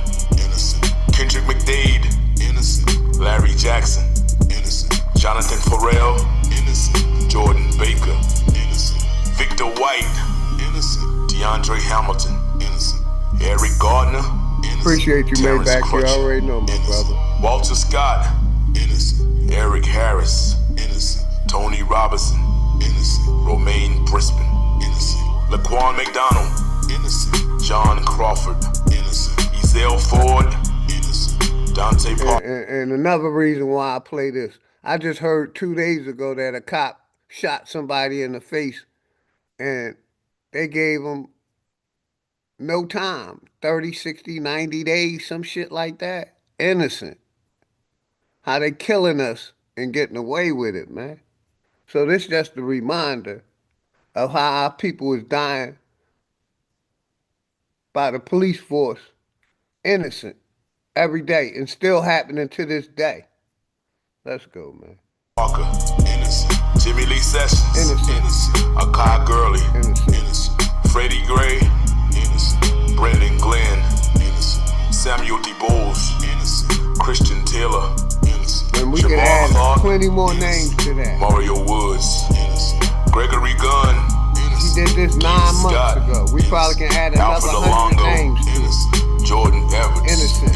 appreciate you, Terrence Maybach. You Crutcher, already know, my brother. Walter Scott, innocent. Eric Harris, innocent. Tony Robinson, innocent. Romaine Brisbane, innocent. Laquan McDonald, innocent. John Crawford, innocent. Ezell Ford, innocent. Dante Parker. And another reason why I play this, I just heard 2 days ago that a cop shot somebody in the face and they gave him no time, 30, 60, 90 days, some shit like that. Innocent. How they killing us and getting away with it, man. So this just a reminder of how our people is dying by the police force, innocent, every day, and still happening to this day. Let's go, man. Parker, innocent. Jimmy Lee Sessions, innocent. Akai Gurley, innocent. Freddie Gray, innocent. Brendan Glenn, innocent. Samuel DeBose, innocent. Christian Taylor, innocent. And we can add Clark, plenty more names to that. Mario Woods, innocent. Gregory Gunn, innocent. He did this 9 months ago. We probably can add another 100 names to it. Jordan Evans, innocent.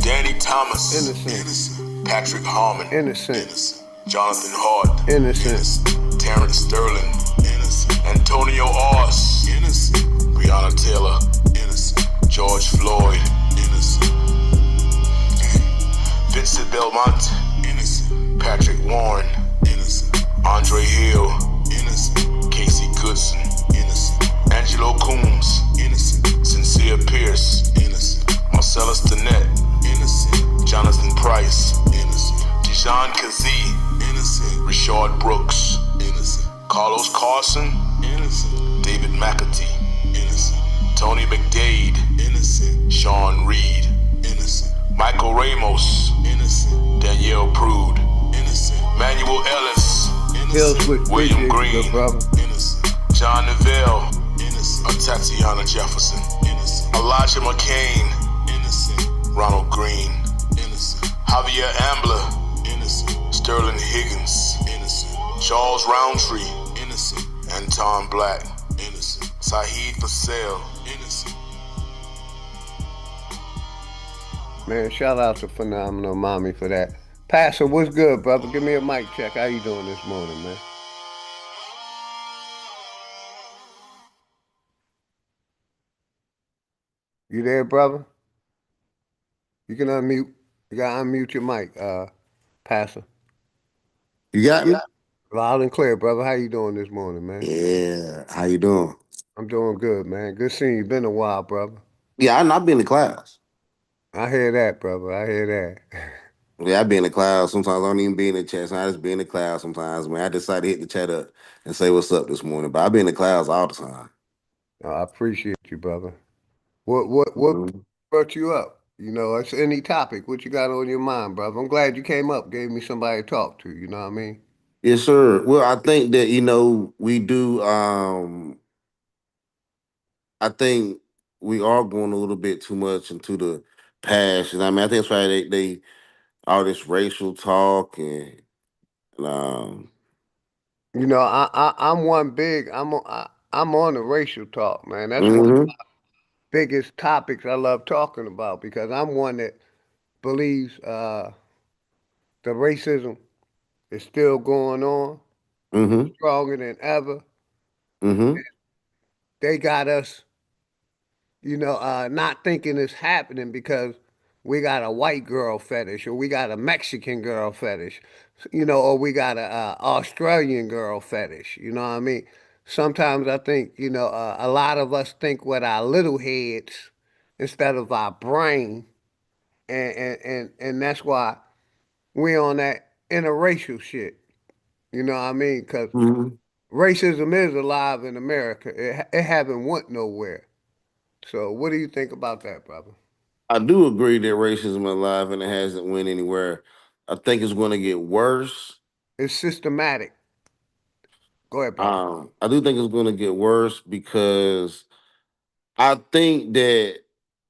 Danny Thomas, innocent. Patrick Harmon, innocent. Jonathan Hart, innocent. Terrence Sterling, innocent. Antonio Oss, innocent. Breonna Taylor, innocent. George Floyd, innocent. Vincent Belmont, innocent. Patrick Warren, innocent. Andre Hill, innocent. Casey Goodson, innocent. Angelo Coombs, innocent. Sincere Pierce, innocent. Marcellus Danette, innocent. Jonathan Price, innocent. Dijon Kazee, innocent. Rashard Brooks, innocent. Carlos Carson, innocent. David McAtee, innocent. Tony McDade, innocent. Sean Reed, innocent. Michael Ramos, innocent. Danielle Prude, innocent. Manuel Ellis, innocent. William Green, innocent. John Neville, innocent. Tatiana Jefferson, innocent. Elijah McCain, innocent. Ronald Green, innocent. Javier Ambler, innocent. Sterling Higgins, innocent. Charles Roundtree, innocent. Anton Black, innocent. Saheed Fassel, innocent. Man, shout out to Phenomenal Mommy for that. Pastor, what's good, brother? Give me a mic check. How you doing this morning, man? You there, brother? You can unmute. You gotta unmute your mic, Pastor. You got me? Loud and clear, brother. How you doing this morning, man? Yeah. How you doing? I'm doing good, man. Good seeing you. Been a while, brother. Yeah, I've been in class. I hear that, brother. I hear that. Yeah, I be in the cloud. Sometimes I don't even be in the chat. So I just be in the cloud sometimes, man. I decided to hit the chat up and say what's up this morning. But I be in the clouds all the time. I appreciate you, brother. What brought you up? You know, it's any topic. What you got on your mind, brother? I'm glad you came up, gave me somebody to talk to. You know what I mean? Yes, sir. Well, I think that, we do I think we are going a little bit too much into the past. And I mean, I think that's why they all this racial talk and You know, I'm one big. I'm on the racial talk, man. That's one of mm-hmm. my biggest topics I love talking about because I'm one that believes the racism is still going on, Mm-hmm. stronger than ever. Mm-hmm. They got us, not thinking it's happening because we got a white girl fetish or we got a Mexican girl fetish, or we got a Australian girl fetish. You know what I mean? Sometimes I think, a lot of us think with our little heads instead of our brain, and that's why we on that interracial shit. You know what I mean? Because Mm-hmm. racism is alive in America. It haven't went nowhere. So what do you think about that, brother? I do agree that racism is alive and it hasn't went anywhere. I think it's going to get worse. It's systematic. Go ahead, brother. I do think it's going to get worse because I think that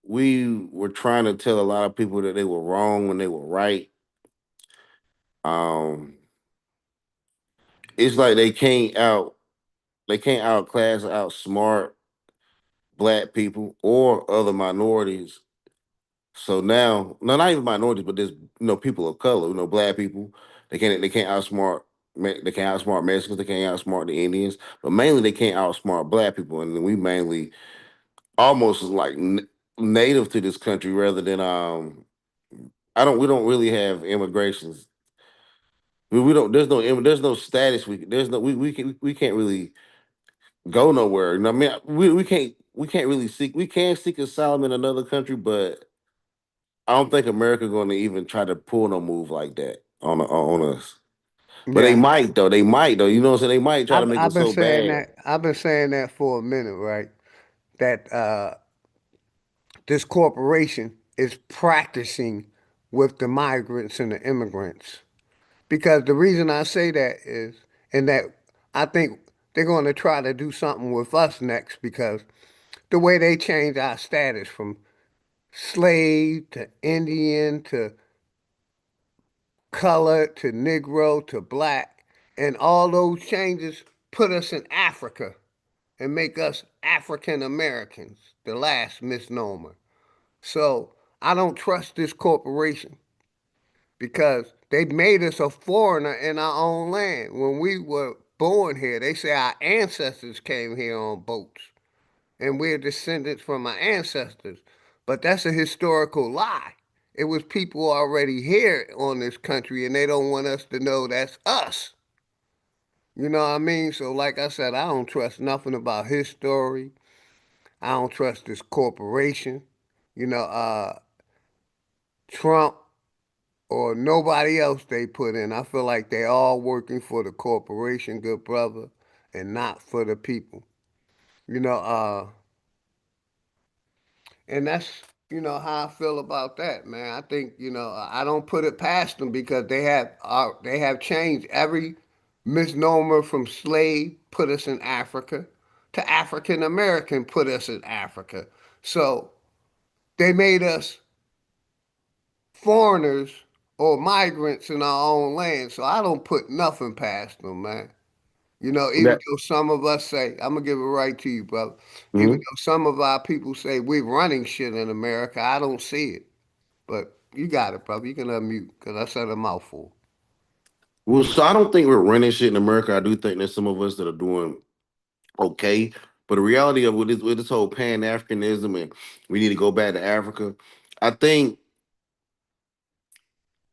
we were trying to tell a lot of people that they were wrong when they were right. Um, it's like they can't outclass or outsmart black people or other minorities So now, no, not even minorities, but there's people of color, black people. They can't outsmart they can't outsmart Mexicans, they can't outsmart the Indians, but mainly they can't outsmart black people, and we mainly almost like native to this country rather than I don't we don't really have immigrations. We don't there's no status there's no we can't really go nowhere. You know what I mean? We can't really we can seek asylum in another country, but I don't think America going to even try to pull no move like that on us. But they Yeah, might though. They might though. You know what I'm saying? They might try to make I've us been so saying bad. that. I've been saying that for a minute, right? That this corporation is practicing with the migrants and the immigrants. Because the reason I say that is, and that I think they're going to try to do something with us next because the way they change our status from slave to Indian to colored to Negro to black, and all those changes put us in Africa and make us African Americans, the last misnomer. So I don't trust this corporation because they made us a foreigner in our own land. When we were born here, they say our ancestors came here on boats and we're descendants from our ancestors. But that's a historical lie. It was people already here on this country and they don't want us to know that's us. You know what I mean? So, like I said, I don't trust nothing about his story. I don't trust this corporation. You know, Trump or nobody else they put in. I feel like they all working for the corporation, good brother, and not for the people. You know, and that's how I feel about that, man. I think I don't put it past them because they have changed every misnomer from slave put us in Africa to African American put us in Africa. So they made us foreigners or migrants in our own land. So I don't put nothing past them, man. Even That though some of us say, I'm gonna give it right to you, brother. Even mhm. though some of our people say we're running shit in America, I don't see it. But you got it, brother. You can unmute because I said a mouthful. Well, so I don't think we're running shit in America. I do think there's some of us that are doing okay. But the reality of with this whole Pan Africanism and we need to go back to Africa, I think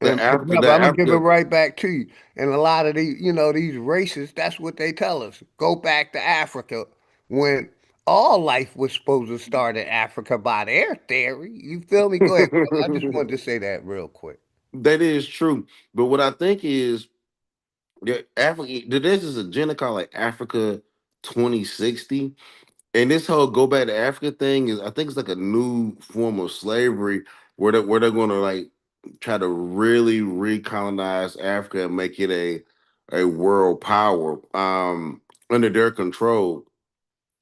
that And Africa, brother, that I'm gonna give it Africa, right back to you. And a lot of these races, that's what they tell us. Go back to Africa when all life was supposed to start in Africa by their theory. You feel me? Go ahead, brother. I just wanted to say that real quick. that is true. But what I think is that Africa, there's this agenda called like Africa 2060. And this whole go back to Africa thing is, I think it's like a new form of slavery where they're gonna like try to really recolonize Africa and make it a world power under their control.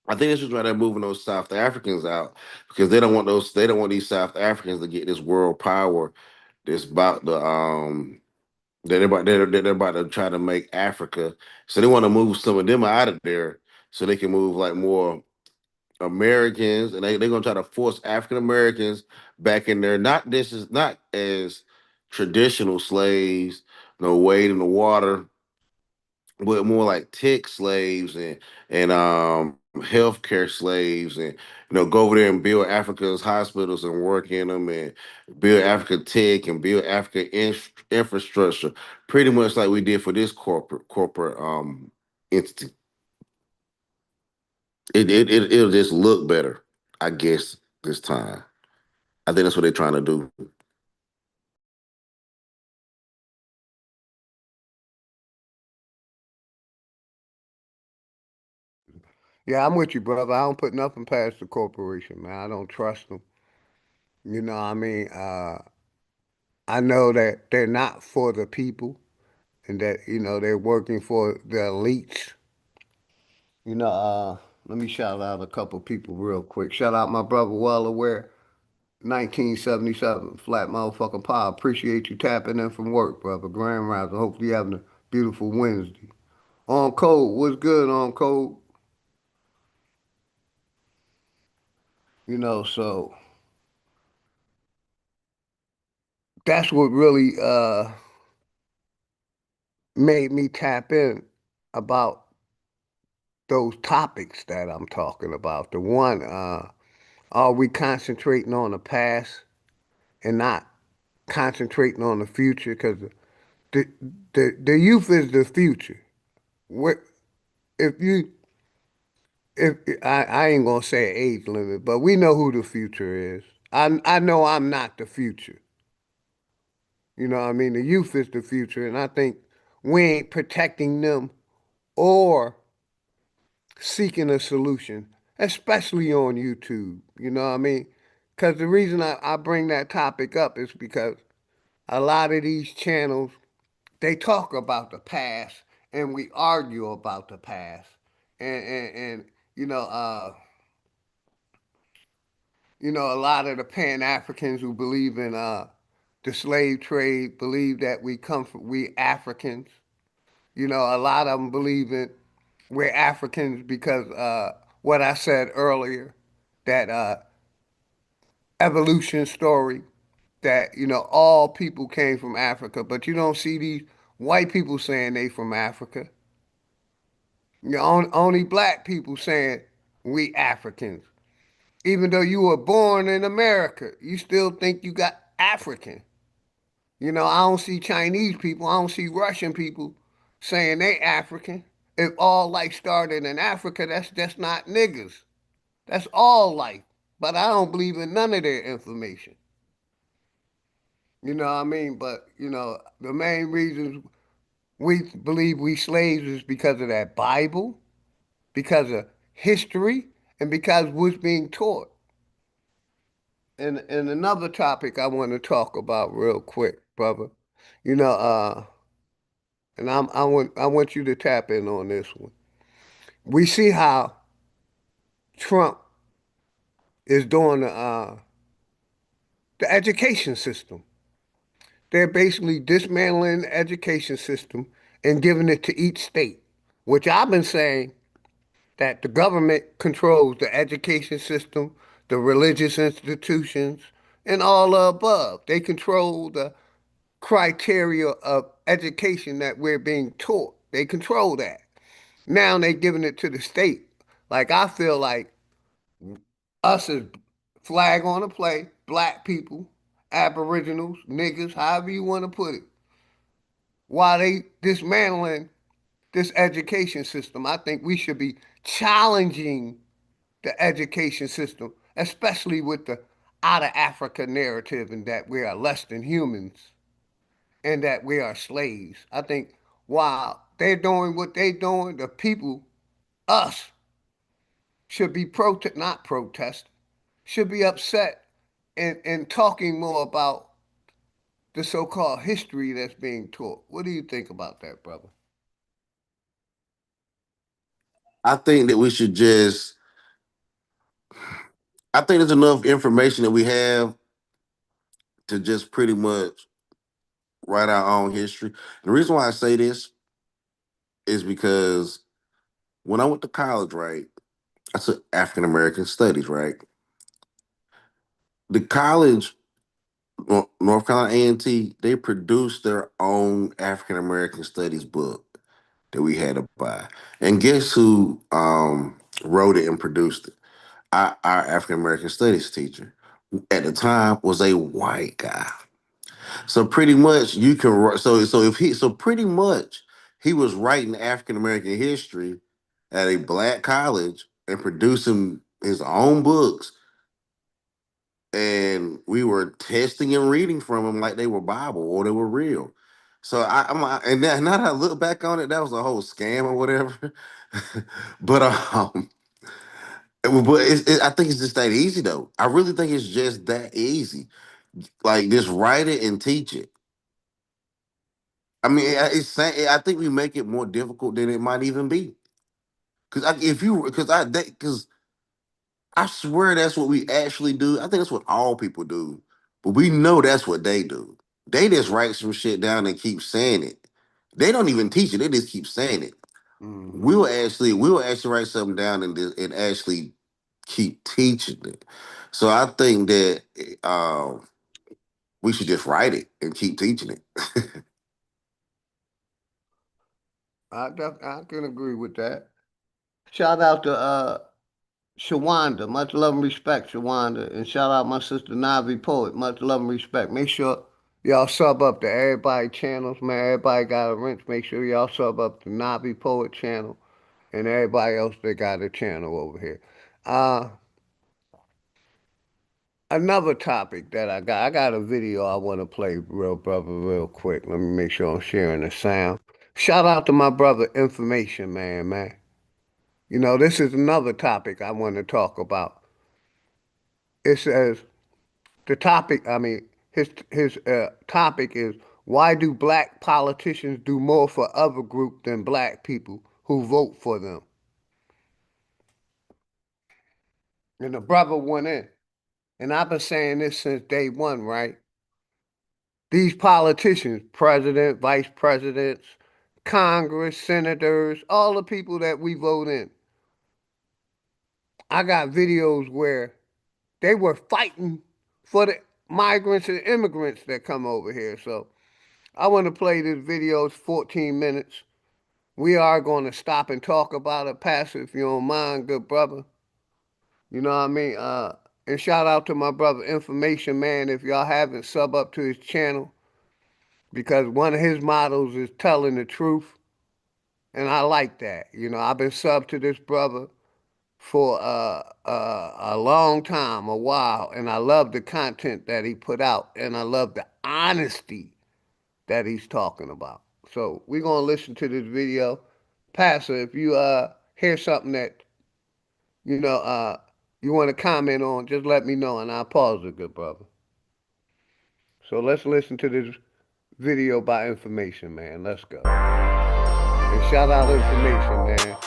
I think this is why they're moving those South Africans out because they don't want these South Africans to get this world power that's about the they're about to try to make Africa. So they want to move some of them out of there so they can move like more Americans, and they're gonna try to force African Americans back in there. Not this is not as traditional slaves, no wade in the water, but more like tech slaves and healthcare slaves, and go over there and build Africa's hospitals and work in them, and build Africa tech and build Africa infrastructure, pretty much like we did for this corporate entity. It'll just look better, I guess, this time. I think that's what they're trying to do. Yeah, I'm with you, brother. I don't put nothing past the corporation, man. I don't trust them. You know what I mean? I know that they're not for the people and that, they're working for the elites. Let me shout out a couple people real quick. Shout out my brother, well aware, 1977, flat motherfucking power. Appreciate you tapping in from work, brother. Grand Rising. Hopefully you having a beautiful Wednesday. On code, what's good on code? So that's what really made me tap in about those topics that I'm talking about. The one, are we concentrating on the past and not concentrating on the future? Because the, the youth is the future. What if you if I ain't gonna say age limit, but we know who the future is. I know I'm not the future. You know what I mean? The youth is the future, and I think we ain't protecting them or seeking a solution, especially on YouTube. You know what I mean? Because the reason I bring that topic up is because a lot of these channels, they talk about the past and we argue about the past. And you know, a lot of the Pan Africans who believe in the slave trade believe that we Africans. You know, a lot of them believe in we're Africans because what I said earlier, that evolution story, that all people came from Africa, but you don't see these white people saying they from Africa. Only black people saying we Africans. Even though you were born in America, you still think you got African. I don't see Chinese people, I don't see Russian people saying they African. If all life started in Africa, that's not niggas. That's all life. But I don't believe in none of their information. You know what I mean? But, the main reasons we believe we slaves is because of that Bible, because of history, and because what's being taught. And another topic I want to talk about real quick, brother. You know, and I want you to tap in on this one. We see how Trump is doing the education system. They're basically dismantling the education system and giving it to each state, which I've been saying that the government controls the education system, the religious institutions, and all the above. They control the criteria of education that we're being taught. They control that. Now they're giving it to the state. Like I feel like us as flag on the play, black people, aboriginals, niggas, however you want to put it, while they dismantling this education system, I think we should be challenging the education system, especially with the out of Africa narrative and that we are less than humans and that we are slaves. I think while they're doing what they're doing, the people, us, should be not protest, should be upset and talking more about the so-called history that's being taught. What do you think about that, brother? I think that we should just. I think there's enough information that we have to just pretty much write our own history. The reason why I say this is because when I went to college, right, I took African American studies, right. The college, North Carolina A&T, they produced their own African American studies book that we had to buy. And guess who wrote it and produced it? Our African American studies teacher at the time was a white guy. So pretty much you can so pretty much he was writing African American history at a black college and producing his own books, and we were testing and reading from them like they were Bible or they were real. So I'm like, and now that I look back on it, that was a whole scam or whatever. but I think it's just that easy though. I really think it's just that easy. Like just write it and teach it. I mean, I think we make it more difficult than it might even be. Because I swear that's what we actually do. I think that's what all people do, but we know that's what they do. They just write some shit down and keep saying it. They don't even teach it. They just keep saying it. Mm-hmm. We will actually write something down and actually keep teaching it. So I think that We should just write it and keep teaching it. I can agree with that. Shout out to Shawanda, much love and respect, Shawanda, and shout out my sister Navi Poet, much love and respect. Make sure y'all sub up to everybody channels, man. Everybody got a wrench. Make sure y'all sub up to Navi Poet channel and everybody else that got a channel over here. Another topic that I got a video I want to play, real brother, real quick. Let me make sure I'm sharing the sound. Shout out to my brother Information Man. You know, this is another topic I want to talk about. It says the topic. I mean, his topic is why do black politicians do more for other groups than black people who vote for them? And the brother went in, and I've been saying this since day one, right? These politicians, president, vice presidents, Congress, senators, all the people that we vote in. I got videos where they were fighting for the migrants and immigrants that come over here. So I want to play this video. It's 14 minutes. We are going to stop and talk about it, Pastor, if you don't mind, good brother. You know what I mean? And shout out to my brother Information Man. If y'all haven't, sub up to his channel because one of his mottos is telling the truth. And I like that. You know, I've been sub to this brother for a long time, a while, and I love the content that he put out, and I love the honesty that he's talking about. So we're gonna listen to this video. Pastor, if you hear something that you know you want to comment on, just let me know, and I'll pause it, good brother. So let's listen to this video by Information Man. Let's go. And shout out Information Man.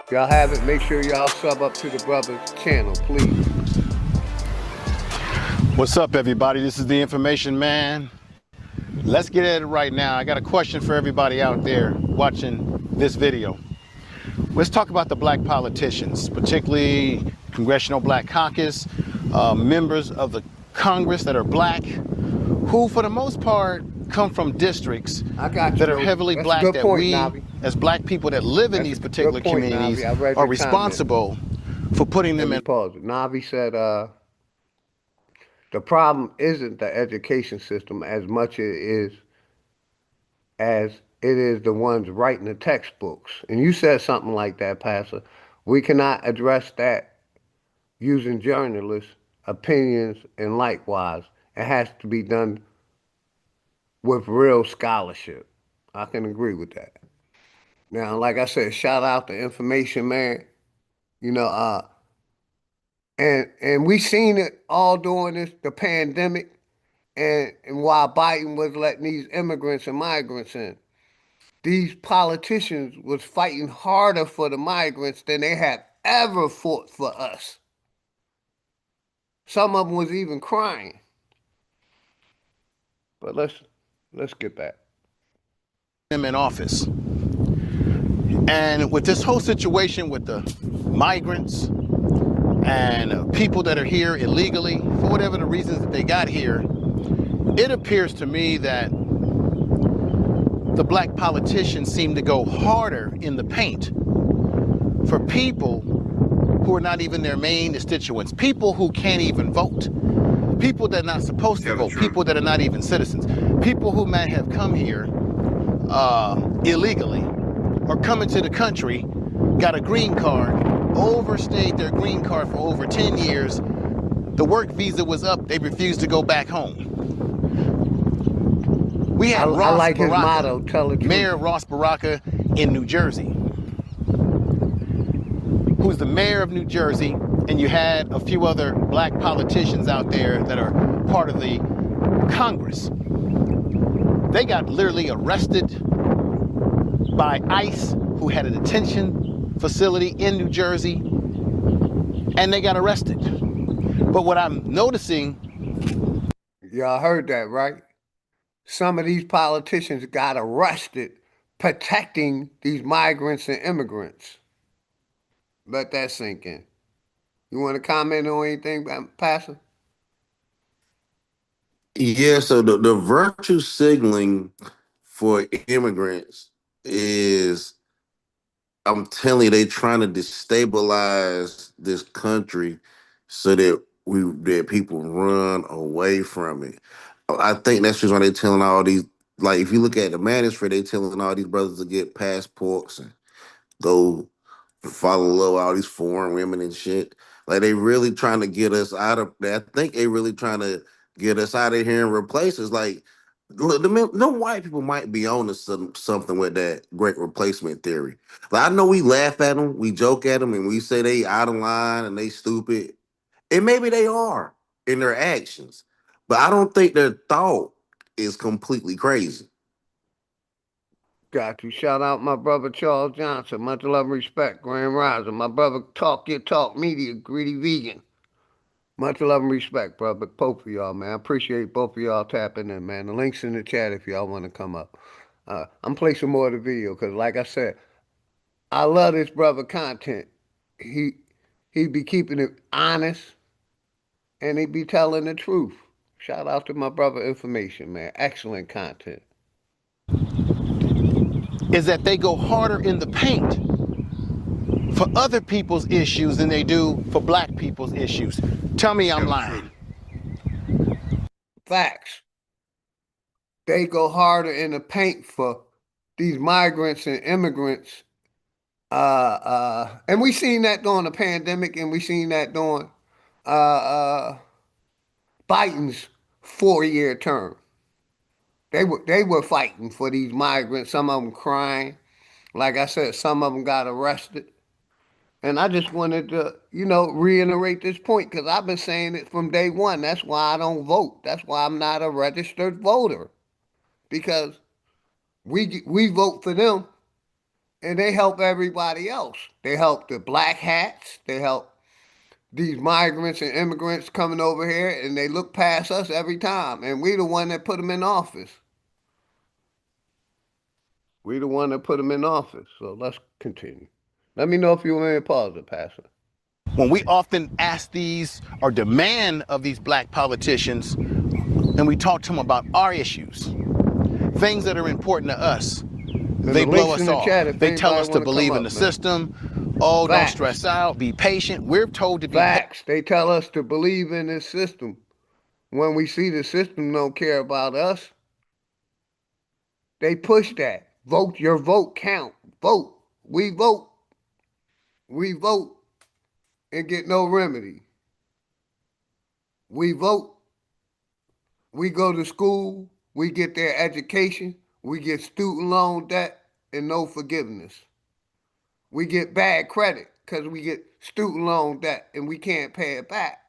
If y'all have it, make sure y'all sub up to the brother's channel, please. What's up, everybody? This is the Information Man. Let's get at it right now. I got a question for everybody out there watching this video. Let's talk about the black politicians, particularly Congressional Black Caucus, members of the Congress that are black, who for the most part come from districts that are heavily black, that we, as black people that live in these particular communities, are responsible for putting them in. Pause. Navi said the problem isn't the education system as much as it is the ones writing the textbooks. And you said something like that, Pastor. We cannot address that using journalists' opinions and likewise. It has to be done with real scholarship. I can agree with that. Now, like I said, shout out to Information Man. You know, and we seen it all during the pandemic and while Biden was letting these immigrants and migrants in. These politicians was fighting harder for the migrants than they had ever fought for us. Some of them was even crying. But let's get back. Them in office. And with this whole situation with the migrants and people that are here illegally, for whatever the reasons that they got here, it appears to me that the black politicians seem to go harder in the paint for people who are not even their main constituents, people who can't even vote, people that are not supposed to vote, people that are not even citizens, people who might have come here illegally or come into the country, got a green card, overstayed their green card for over 10 years, the work visa was up, they refused to go back home. We had I like his motto, tell the truth. Mayor Ross Baraka in New Jersey, who's the mayor of New Jersey, and you had a few other black politicians out there that are part of the Congress. They got literally arrested by ICE, who had a detention facility in New Jersey, and they got arrested. But what I'm noticing... Y'all heard that, right? Some of these politicians got arrested protecting these migrants and immigrants. Let that sink in. You want to comment on anything, Pastor? Yeah, so the virtue signaling for immigrants is, I'm telling you, they trying to destabilize this country so that people run away from it. I think that's just why they telling all these, like, if you look at the manosphere, they telling all these brothers to get passports and go fall in love with all these foreign women and shit. Like, they really trying to get us out of that. I think they really trying to get us out of here and replace us. Like, look, no white people might be on to something with that great replacement theory. Like, I know we laugh at them, we joke at them, and we say they out of line and they stupid. And maybe they are in their actions, but I don't think their thought is completely crazy. Got to shout out my brother Charles Johnson. Much love and respect. Grand Rising. My brother Talk Your Talk Media, Greedy Vegan. Much love and respect, brother. Both of y'all, man. I appreciate both of y'all tapping in, man. The link's in the chat if y'all want to come up. I'm placing more of the video because, like I said, I love this brother content. He he be keeping it honest and he be telling the truth. Shout out to my brother Information, man. Excellent content. Is that they go harder in the paint for other people's issues than they do for black people's issues. Tell me I'm lying. Facts. They go harder in the paint for these migrants and immigrants. And we seen that during the pandemic, and we seen that during uh, uh, Biden's 4-year term. They were fighting for these migrants. Some of them crying. Like I said, some of them got arrested. And I just wanted to, reiterate this point because I've been saying it from day one. That's why I don't vote. That's why I'm not a registered voter because we vote for them and they help everybody else. They help the black hats. They help these migrants and immigrants coming over here, and they look past us every time. And we the one that put them in office. We the one that put them in office. So let's continue. Let me know if you want me to pause it, Pastor. When we often ask these or demand of these black politicians, and we talk to them about our issues, things that are important to us, they blow us off. They tell us to believe in the system. Oh, don't stress out, be patient. We're told to be Facts. They tell us to believe in this system. When we see the system don't care about us, they push that. Vote, your vote count. Vote. We vote. We vote and get no remedy. We vote. We go to school. We get their education. We get student loan debt and no forgiveness. We get bad credit because we get student loan debt and we can't pay it back.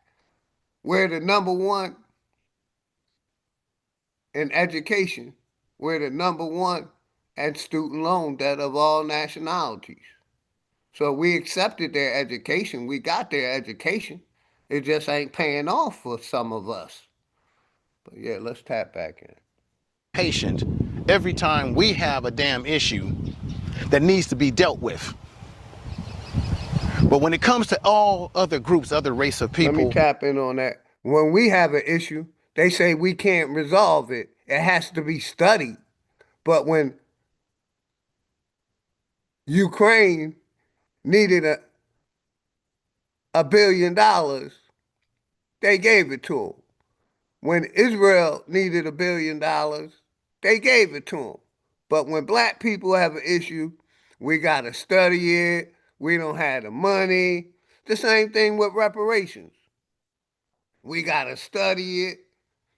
We're the number one in education. We're the number one at student loan debt of all nationalities. So we accepted their education. We got their education. It just ain't paying off for some of us. But yeah, let's tap back in. patient every time we have a damn issue that needs to be dealt with. But when it comes to all other groups, other race of people. Let me tap in on that. When we have an issue, they say we can't resolve it. It has to be studied. But when Ukraine needed $1 billion, they gave it to them. When Israel needed $1 billion, they gave it to them. But when black people have an issue, we got to study it. We don't have the money. The same thing with reparations. We got to study it.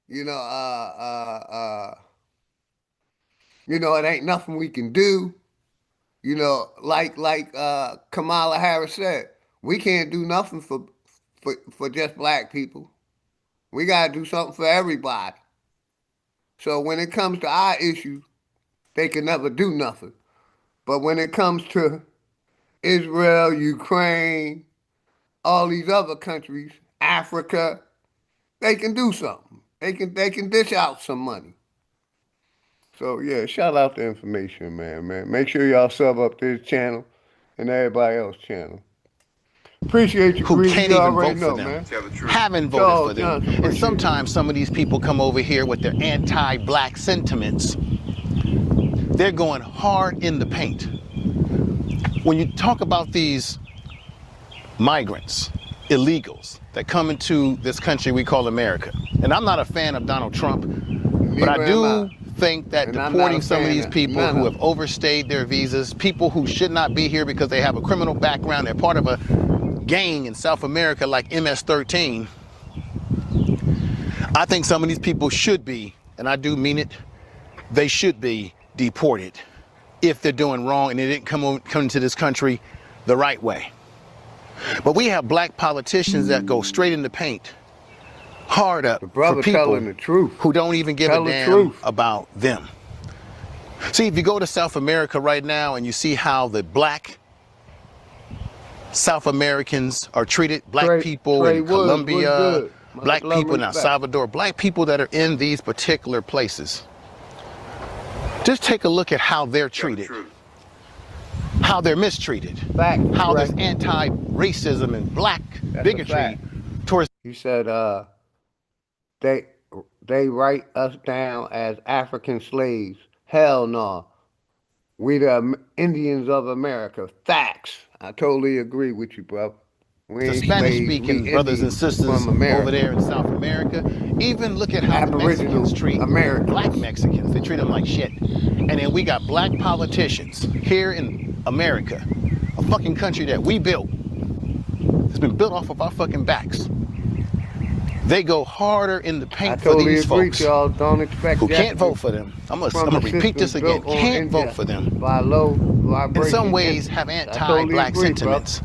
It ain't nothing we can do. Like Kamala Harris said, we can't do nothing for just black people. We got to do something for everybody. So when it comes to our issues, they can never do nothing. But when it comes to Israel, Ukraine, all these other countries, Africa, they can do something. They can dish out some money. So yeah, shout out to Information Man. Make sure y'all sub up to his channel and everybody else's channel. Appreciate you, who Greasy. can't You even already vote for know, them, man. haven't voted Charles for them. Johnson, And appreciate sometimes some of these people come over here with their anti-black sentiments. They're going hard in the paint. When you talk about these migrants, illegals that come into this country we call America, and I'm not a fan of Donald Trump, but I Neither am do think that And I'm not deporting a some of fan these of people none who of have overstayed their visas, people who should not be here because they have a criminal background, they're part of a gang in South America like MS-13, I think some of these people should be, and I do mean it, they should be deported if they're doing wrong and they didn't come into this country the right way. But we have black politicians that go straight in the paint, hard up The for brother people telling the truth. who don't even give Tell a the damn truth. about them. See, if you go to South America right now and you see how the black South Americans are treated, black people Trey in Woods, what's Colombia, good? Much black love and people in El respect. Salvador, black people that are in these particular places, just take a look at how they're treated, how they're mistreated, how there's anti-racism and black bigotry towards. He said, they write us down as African slaves. Hell no. We the Indians of America. Facts. I totally agree with you, bro. We the ain't slaves. We Spanish-speaking brothers and Indians sisters from America. over there in South America. Even look at how Aboriginal the Mexicans treat Americans. black Mexicans. They treat them like shit. And then we got black politicians here in America, a fucking country that we built. It's been built off of our fucking backs. They go harder in the paint for totally these agree, folks y'all. Don't expect who can't justice vote for them. I'm from gonna a repeat this system again. built on Can't vote injustice for them. by low vibration. In some ways entities. have I totally anti-black agree, sentiments.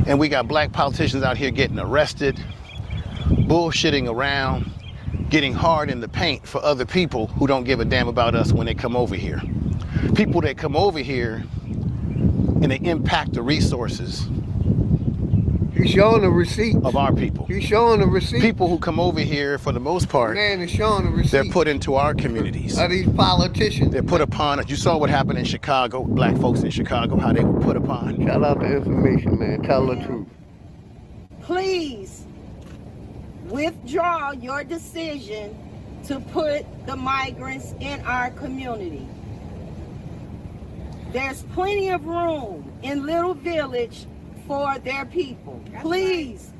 And we got black politicians out here getting arrested, bullshitting around, getting hard in the paint for other people who don't give a damn about us when they come over here. People that come over here and they impact the resources. He's showing the receipt of our people. He's showing the receipt. People who come over here, for the most part, Man is showing the receipt. they're put into our communities. Of these politicians. They're put upon us. You saw what happened in Chicago, black folks in Chicago, how they were put upon. Shout out the information, man. Tell the truth. Please withdraw your decision to put the migrants in our community. There's plenty of room in Little Village for their people. Please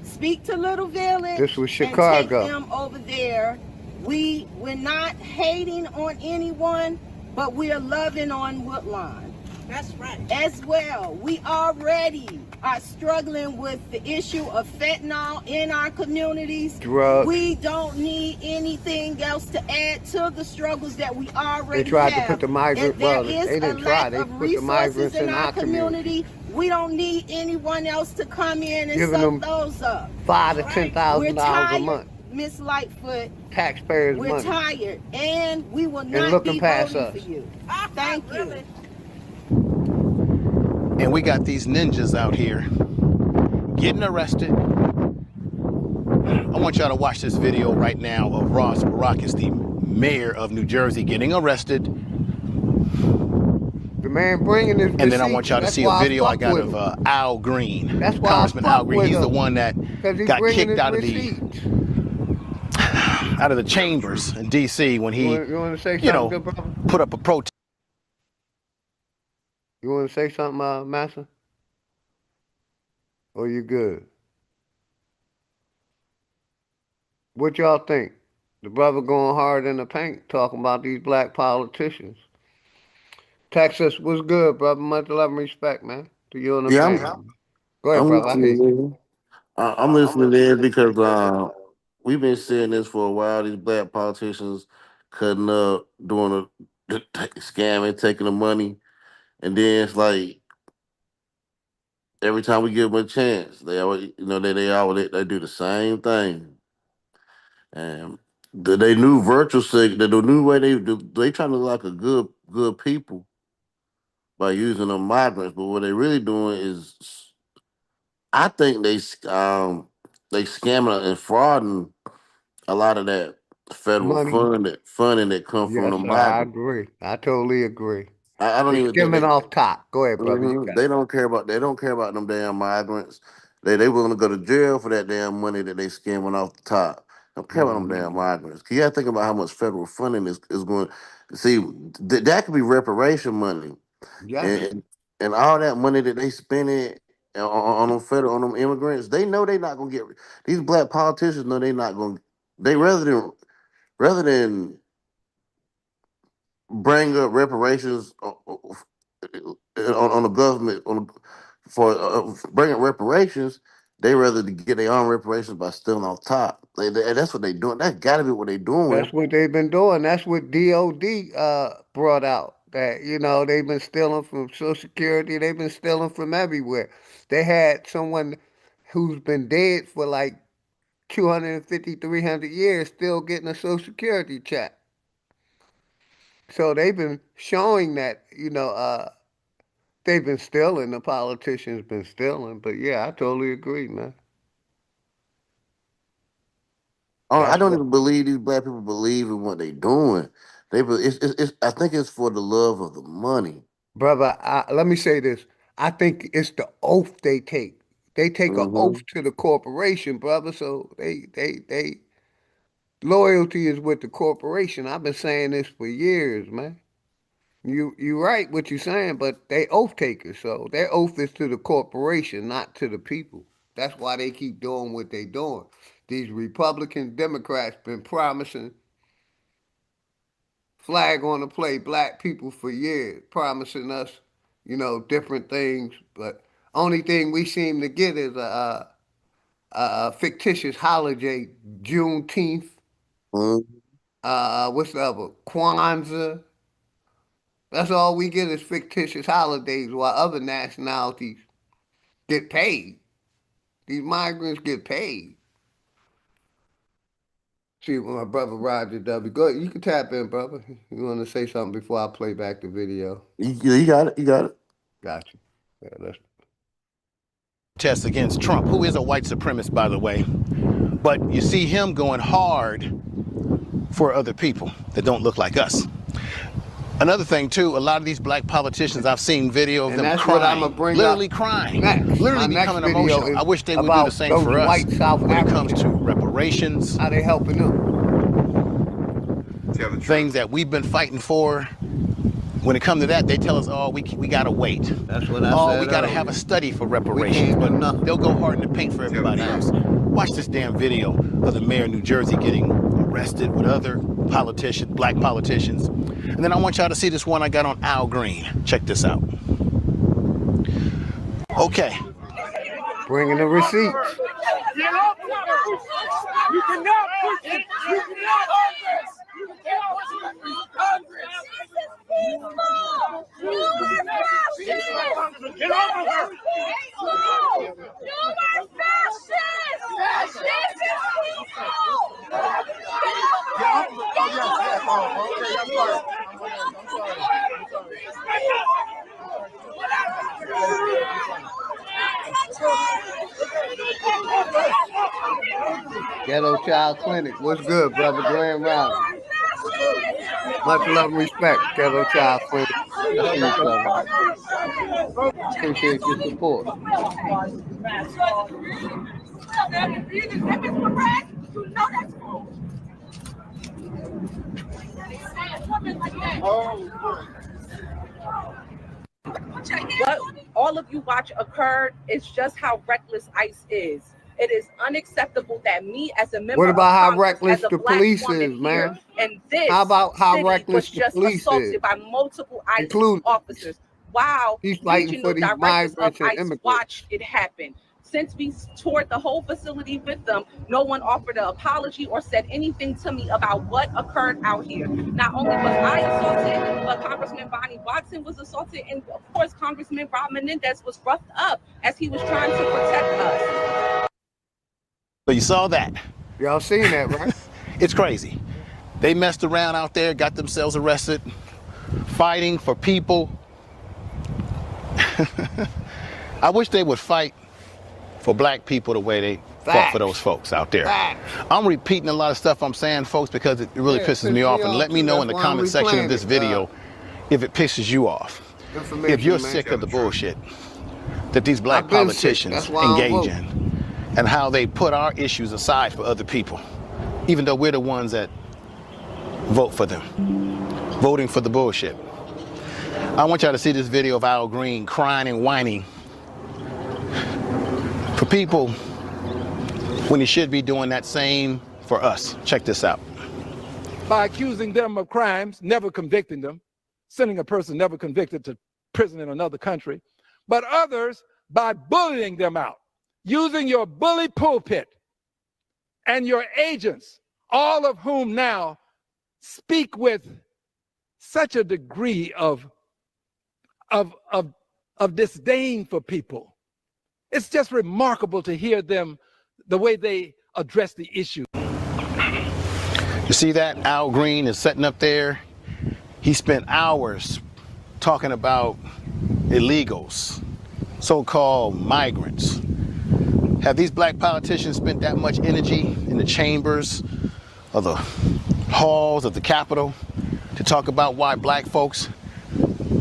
speak to Little Village. This was Chicago. And take them over there. We're not hating on anyone, but we're loving on Woodlawn. That's right. As well, we already are struggling with the issue of fentanyl in our communities. Drugs. We don't need anything else to add to the struggles that we already have. They tried to put the migrants, well, they didn't try. They Of put the migrants resources in our community. We don't need anyone else to come in and Giving them suck those up. $5,000 to $10,000 a month. Miss Lightfoot. Taxpayers' We're money. tired, and we will not looking be past voting us. for you. Thank you. And we got these ninjas out here getting arrested. I want y'all to watch this video right now of Ross Baracus, the mayor of New Jersey, getting arrested. The man bringing his And then I want y'all to see a video I got of Al Green. That's why Congressman I Al fuck Green. with He's the him. one that 'Cause he's got bringing kicked his out of the chambers in D.C. when he, You want to say you know, something, good brother? put up a protest. You want to say something, Massa? Or you good? What y'all think? The brother going hard in the paint, talking about these black politicians. Texas, what's good, brother? Much love and respect, man. To you and the Yeah, family. Go ahead, I'm brother. I hear listening you. in. I'm listening in because we've been seeing this for a while. These black politicians cutting up, doing the scamming, taking the money, and then it's like every time we give them a chance, they always, they do the same thing. And they new virtual sig, the new way they do, they trying to look like a good people by using them migrants, but what they really doing is, I think they scamming and frauding a lot of that federal Money. funding that come from Yes, the sir. I migrants. agree. I totally agree. I don't They even think skimming off top. Go ahead, brother. You got they don't care about them damn migrants. They willing to go to jail for that damn money that they skimming off the top. Don't care about them it. damn migrants. You gotta think about how much federal funding is going. See, that could be reparation money, Yes. and all that money that they spending on them federal on them immigrants. They know they not gonna get these black politicians know they not gonna. They rather than bring up reparations on the government for bringing reparations. They rather to get their own reparations by stealing off top. That's what they doing. That's got to be what they doing. That's what they've been doing. That's what DOD brought out. That they've been stealing from Social Security. They've been stealing from everywhere. They had someone who's been dead for like 250, 300 years still getting a Social Security check. So they've been showing that they've been stealing. The politicians been stealing. But yeah, I totally agree, man. I That's don't what. even believe these black people believe in what they doing. It's I think it's for the love of the money. Brother, let me say this. I think it's the oath they take. They take an Hmm. oath to the corporation, brother. So they loyalty is with the corporation. I've been saying this for years, man. You right what you're saying, but they oath takers. So their oath is to the corporation, not to the people. That's why they keep doing what they doing. These Republican Democrats been promising flag on the play black people for years, promising us, different things. But only thing we seem to get is a fictitious holiday, Juneteenth. Hmm. What's the other? Kwanzaa. That's all we get is fictitious holidays, while other nationalities get paid. These migrants get paid. See, my brother Roger W. Go ahead. You can tap in, brother. You want to say something before I play back the video? You got it. You got it. Got you. Yeah, let's Test against Trump, who is a white supremacist, by the way. But you see him going hard for other people that don't look like us. Another thing, too, a lot of these black politicians, I've seen video of And them that's crying, what I'm gonna bring literally up crying, next. literally My next becoming video emotional. is I wish they would do the about same those for us white South when it comes Africans. to reparations, How they helping them? things that we've been fighting for. When it comes to that, they tell us, oh, we gotta wait. That's what I Oh, said we gotta earlier. have a study for We reparations, can't do but nothing. they'll go hard in the paint for everybody else. Watch this damn video of the mayor of New Jersey getting arrested with other politicians, black politicians. And then I want y'all to see this one I got on Al Green. Check this out. Okay. Bringing the receipts. You cannot push it. You cannot Congress. You cannot push it. Congress. Get over her. You are fascist. This is Ghetto Child Clinic. What's good, brother? Grand Rising. Much love and respect, Ghetto Child Clinic. I see you, brother. Appreciate your support. What all of you watch occurred is just how reckless ICE is. It is unacceptable that me as a member What about how of Congress, reckless as a the black police woman is, here, man? and this How about how city reckless was the just police is? assaulted by multiple ICE Including officers, while he's fighting regional for these directors of migrants and ICE immigrants. watched it happen. Since we toured the whole facility with them, no one offered an apology or said anything to me about what occurred out here. Not only was I assaulted, but Congressman Bonnie Watson was assaulted, and of course, Congressman Rob Menendez was roughed up as he was trying to protect us. So you saw that. Y'all seen that, right? It's crazy. They messed around out there, got themselves arrested, fighting for people. I wish they would fight for black people the way they fought for those folks out there. I'm repeating a lot of stuff I'm saying, folks, because it really pisses me off. And let me know in the comment section of this video if it pisses you off. If you're sick of the bullshit that these black I've been sick. politicians That's why I don't engage vote. in, and how they put our issues aside for other people, even though we're the ones that vote for them, voting for the bullshit. I want y'all to see this video of Al Green crying and whining for people when he should be doing that same for us. Check this out. By accusing them of crimes, never convicting them, sending a person never convicted to prison in another country, but others by bullying them out, using your bully pulpit and your agents, all of whom now speak with such a degree of disdain for people. It's just remarkable to hear them, the way they address the issue. You see that? Al Green is sitting up there. He spent hours talking about illegals, so-called migrants. Have these black politicians spent that much energy in the chambers of the halls of the Capitol to talk about why black folks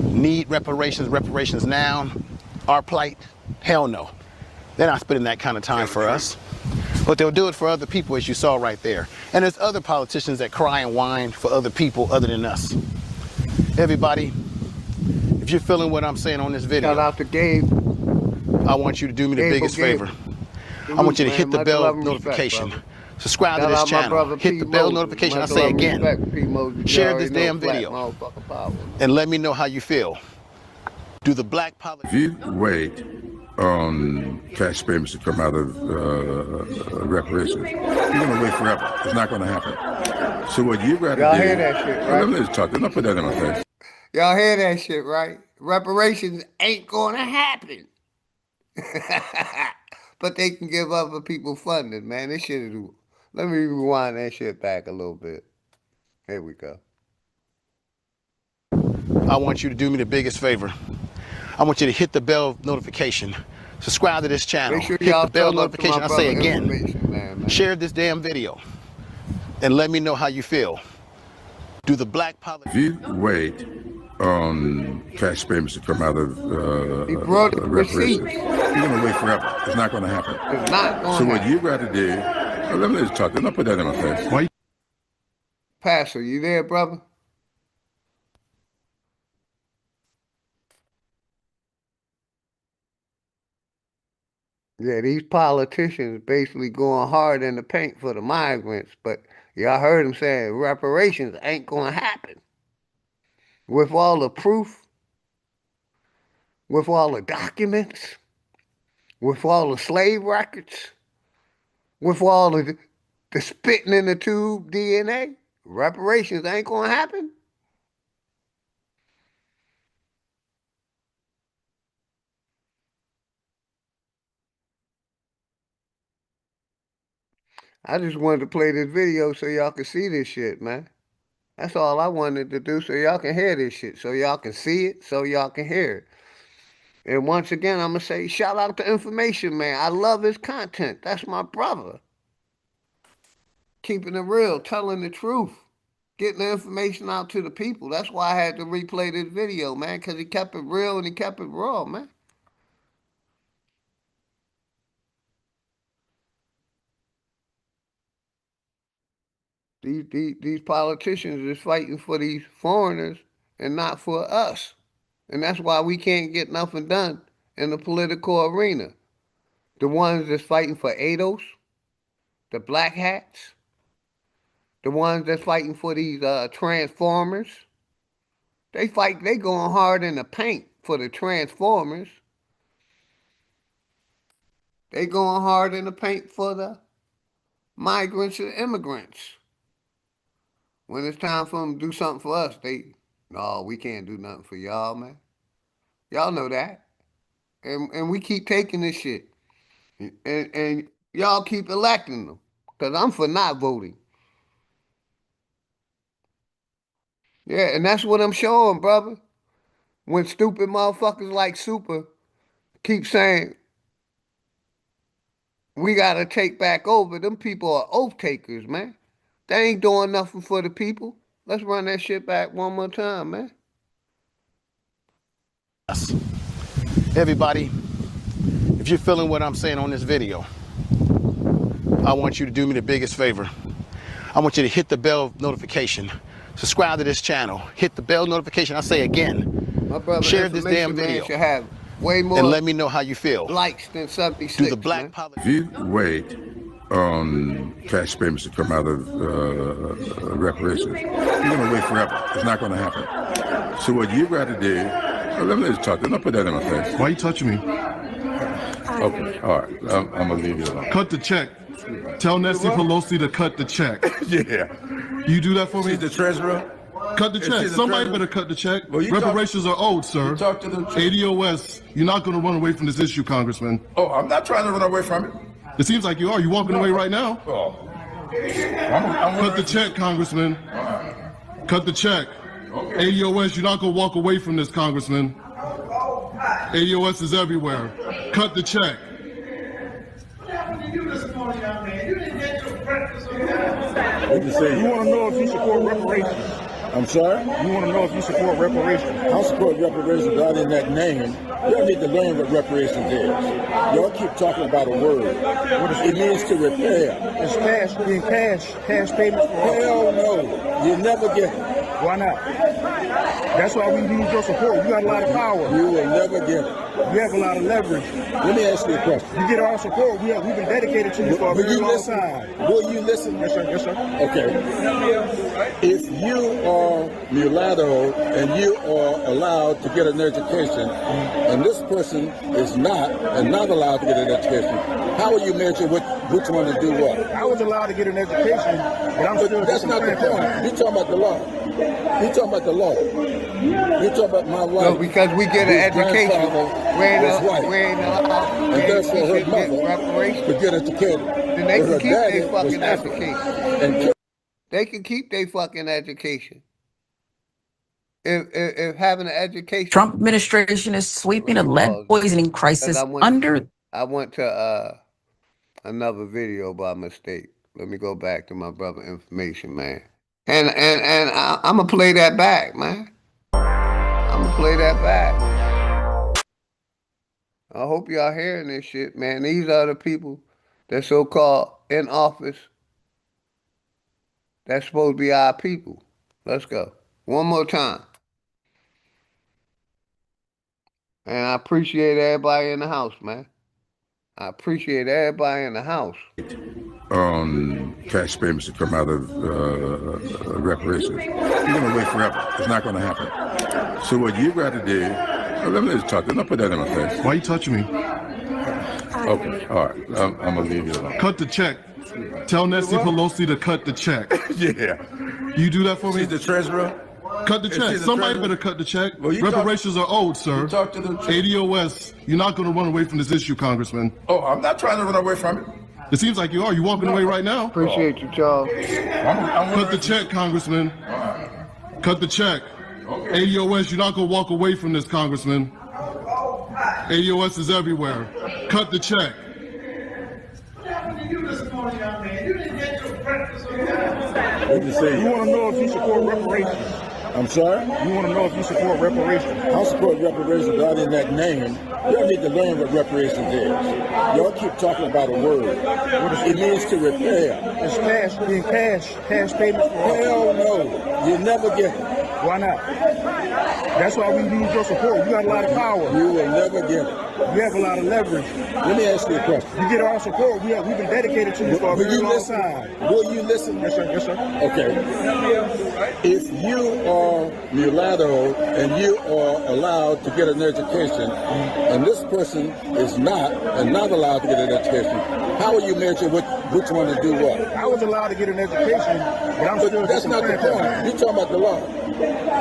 need reparations now, our plight? Hell no. They're not spending that kind of time for us. But they'll do it for other people, as you saw right there. And there's other politicians that cry and whine for other people other than us. Everybody, if you're feeling what I'm saying on this video, shout out to Gabe. I want you to do me the biggest favor. I want you to hit the bell notification. Subscribe to this channel. Hit the bell notification. I say again. Share this damn video. And let me know how you feel. Do the black politicians... If you wait on cash payments to come out of reparations, you're going to wait forever. It's not going to happen. So what you got to do... Y'all hear that shit, right? Let me just talk. Don't put that in my face. Y'all hear that shit, right? Reparations ain't going to happen. But they can give other people funding, man. This shit is... Let me rewind that shit back a little bit. Here we go. I want you to do me the biggest favor. I want you to hit the bell notification. Subscribe to this channel. Make sure hit y'all the bell tell up to notification. my I say brother again. man. Share this damn video. And let me know how you feel. Do the black politicians... If you wait on cash payments to come out of reparations, you're going to wait forever. It's not going to happen. It's not going to happen. So what you got to do... Let me just talk. Don't put that in my face. Why? Pastor, you there, brother? Yeah, these politicians basically going hard in the paint for the migrants, but y'all heard them saying reparations ain't going to happen. With all the proof, with all the documents, with all the slave records, with all the spitting in the tube DNA, reparations ain't going to happen. I just wanted to play this video so y'all can see this shit, man. That's all I wanted to do, so y'all can hear this shit, so y'all can see it, so y'all can hear it. And once again, I'm going to say shout out to Information Man. I love his content. That's my brother. Keeping it real, telling the truth, getting the information out to the people. That's why I had to replay this video, man, because he kept it real and he kept it raw, man. These politicians is fighting for these foreigners and not for us. And that's why we can't get nothing done in the political arena. The ones that's fighting for ADOS, the black hats, the ones that's fighting for these transformers, they going hard in the paint for the transformers. They going hard in the paint for the migrants and immigrants. When it's time for them to do something for us, no, we can't do nothing for y'all, man. Y'all know that. And we keep taking this shit. And y'all keep electing them. Because I'm for not voting. Yeah, and that's what I'm showing, brother. When stupid motherfuckers like Super keep saying, we got to take back over, them people are oath takers, man. They ain't doing nothing for the people. Let's run that shit back one more time, man. Everybody, if you're feeling what I'm saying on this video, I want you to do me the biggest favor. I want you to hit the bell notification, subscribe to this channel, hit the bell notification. I say again, My brother, share this damn man video should have way more and let me know how you feel. likes than 76. Do the black If you wait on cash payments to come out of reparations, you're going to wait forever. It's not going to happen. So what you got to do, let me just talk. Don't put that in my face. Why are you touching me? Okay, all right. I'm going to leave you alone. Cut the check. Tell Nancy Pelosi to cut the check. Yeah. You do that for me? She's the treasurer. Cut the check. Somebody better cut the check. Well, reparations are owed, sir. Talk to them. ADOS, you're not going to run away from this issue, Congressman. Oh, I'm not trying to run away from it. It seems like you are. You walking away right now? Oh. Cut the check, Congressman. Cut the check. Okay. ADOS, you're not going to walk away from this, Congressman. ADOS is everywhere. Cut the check. You want to know if you support reparations? I'm sorry? You want to know if you support reparations? I support reparations, but other than that name, y'all need to learn what reparations is. Y'all keep talking about a word. It means to repair. It's cash, being cash payments for all. Hell no. You never get it. Why not? That's why we need your support. You got a lot of power. You will never get it. You have a lot of leverage. Let me ask you a question. You get our support. We've been dedicated to you for a very long time. Will you listen? Yes, sir. Yes, sir. Okay. If you are mulatto and you are allowed to get an education, and this person is not allowed to get an education, how will you measure which one to do what? I was allowed to get an education, but I'm still. That's not the point. You're talking about the law. You're talking about the law. You're talking about my wife. No, because we get an education, we ain't allowed, and therefore her mother could get educated. Then they can keep their fucking education. They can keep their fucking education. If having an education. Trump administration is sweeping a lead poisoning crisis under. I went to another video by mistake. Let me go back to my brother information, man. And I'm gonna play that back, man. I'm gonna play that back. I hope y'all hearing this shit, man. These are the people that's so-called in office. That's supposed to be our people. Let's go. One more time. And I appreciate everybody in the house, man. I appreciate everybody in the house. On cash payments to come out of reparations, you're going to wait forever. It's not going to happen. So what you got to do, let me just talk. Don't put that in my face. Why are you touching me? Okay, all right. I'm going to leave you alone. Cut the check. Tell Nancy Pelosi to cut the check. Yeah. You do that for me? She's the treasurer. Cut the check. Somebody better cut the check. Well, reparations are owed, sir. Talk to them. ADOS, you're not going to run away from this issue, Congressman. Oh, I'm not trying to run away from it. It seems like you are. You walking away right now? Appreciate you, Charles. Cut the check, Congressman. Cut the check. ADOS, you're not going to walk away from this, Congressman. ADOS is everywhere. Cut the check. You want to know if you support reparations? I'm sorry? You want to know if you support reparations? I support reparations, but other than that name, y'all need to learn what reparations is. Y'all keep talking about a word. It means to repair. It's cash, being cash payments for all. Hell no. You never get it. Why not? That's why we need your support. You got a lot of power. You will never get it. You have a lot of leverage. Let me ask you a question. You get our support. We've been dedicated to you for a very long time. Will you listen? Yes, sir. Yes, sir. Okay. If you are mulatto and you are allowed to get an education, and this person is not allowed to get an education, how will you measure which one to do what? I was allowed to get an education, but I'm still. That's not the point. You're talking about the law.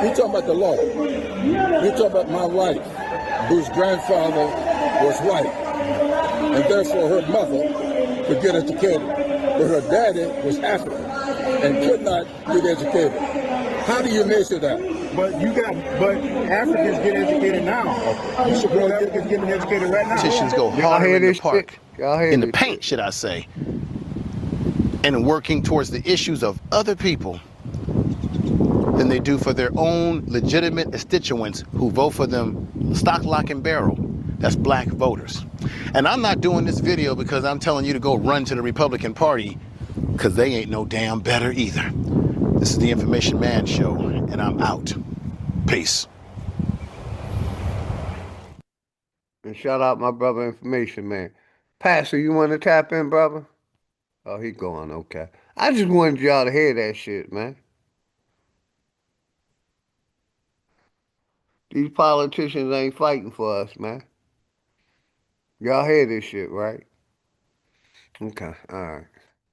You're talking about the law. You're talking about my wife, whose grandfather was white, and therefore her mother could get educated, but her daddy was African and could not get educated. How do you measure that? But Africans get educated now. You support Africans getting educated right now. Politicians go harder in the park, in the paint, should I say, and working towards the issues of other people than than they do for their own legitimate constituents who vote for them stock, lock, and barrel. That's black voters. And I'm not doing this video because I'm telling you to go run to the Republican Party, because they ain't no damn better either. This is the Information Man Show, and I'm out. Peace. And shout out my brother Information Man. Pastor, you want to tap in, brother? Oh, he going, okay. I just wanted y'all to hear that shit, man. These politicians ain't fighting for us, man. Y'all hear this shit, right? Okay, all right.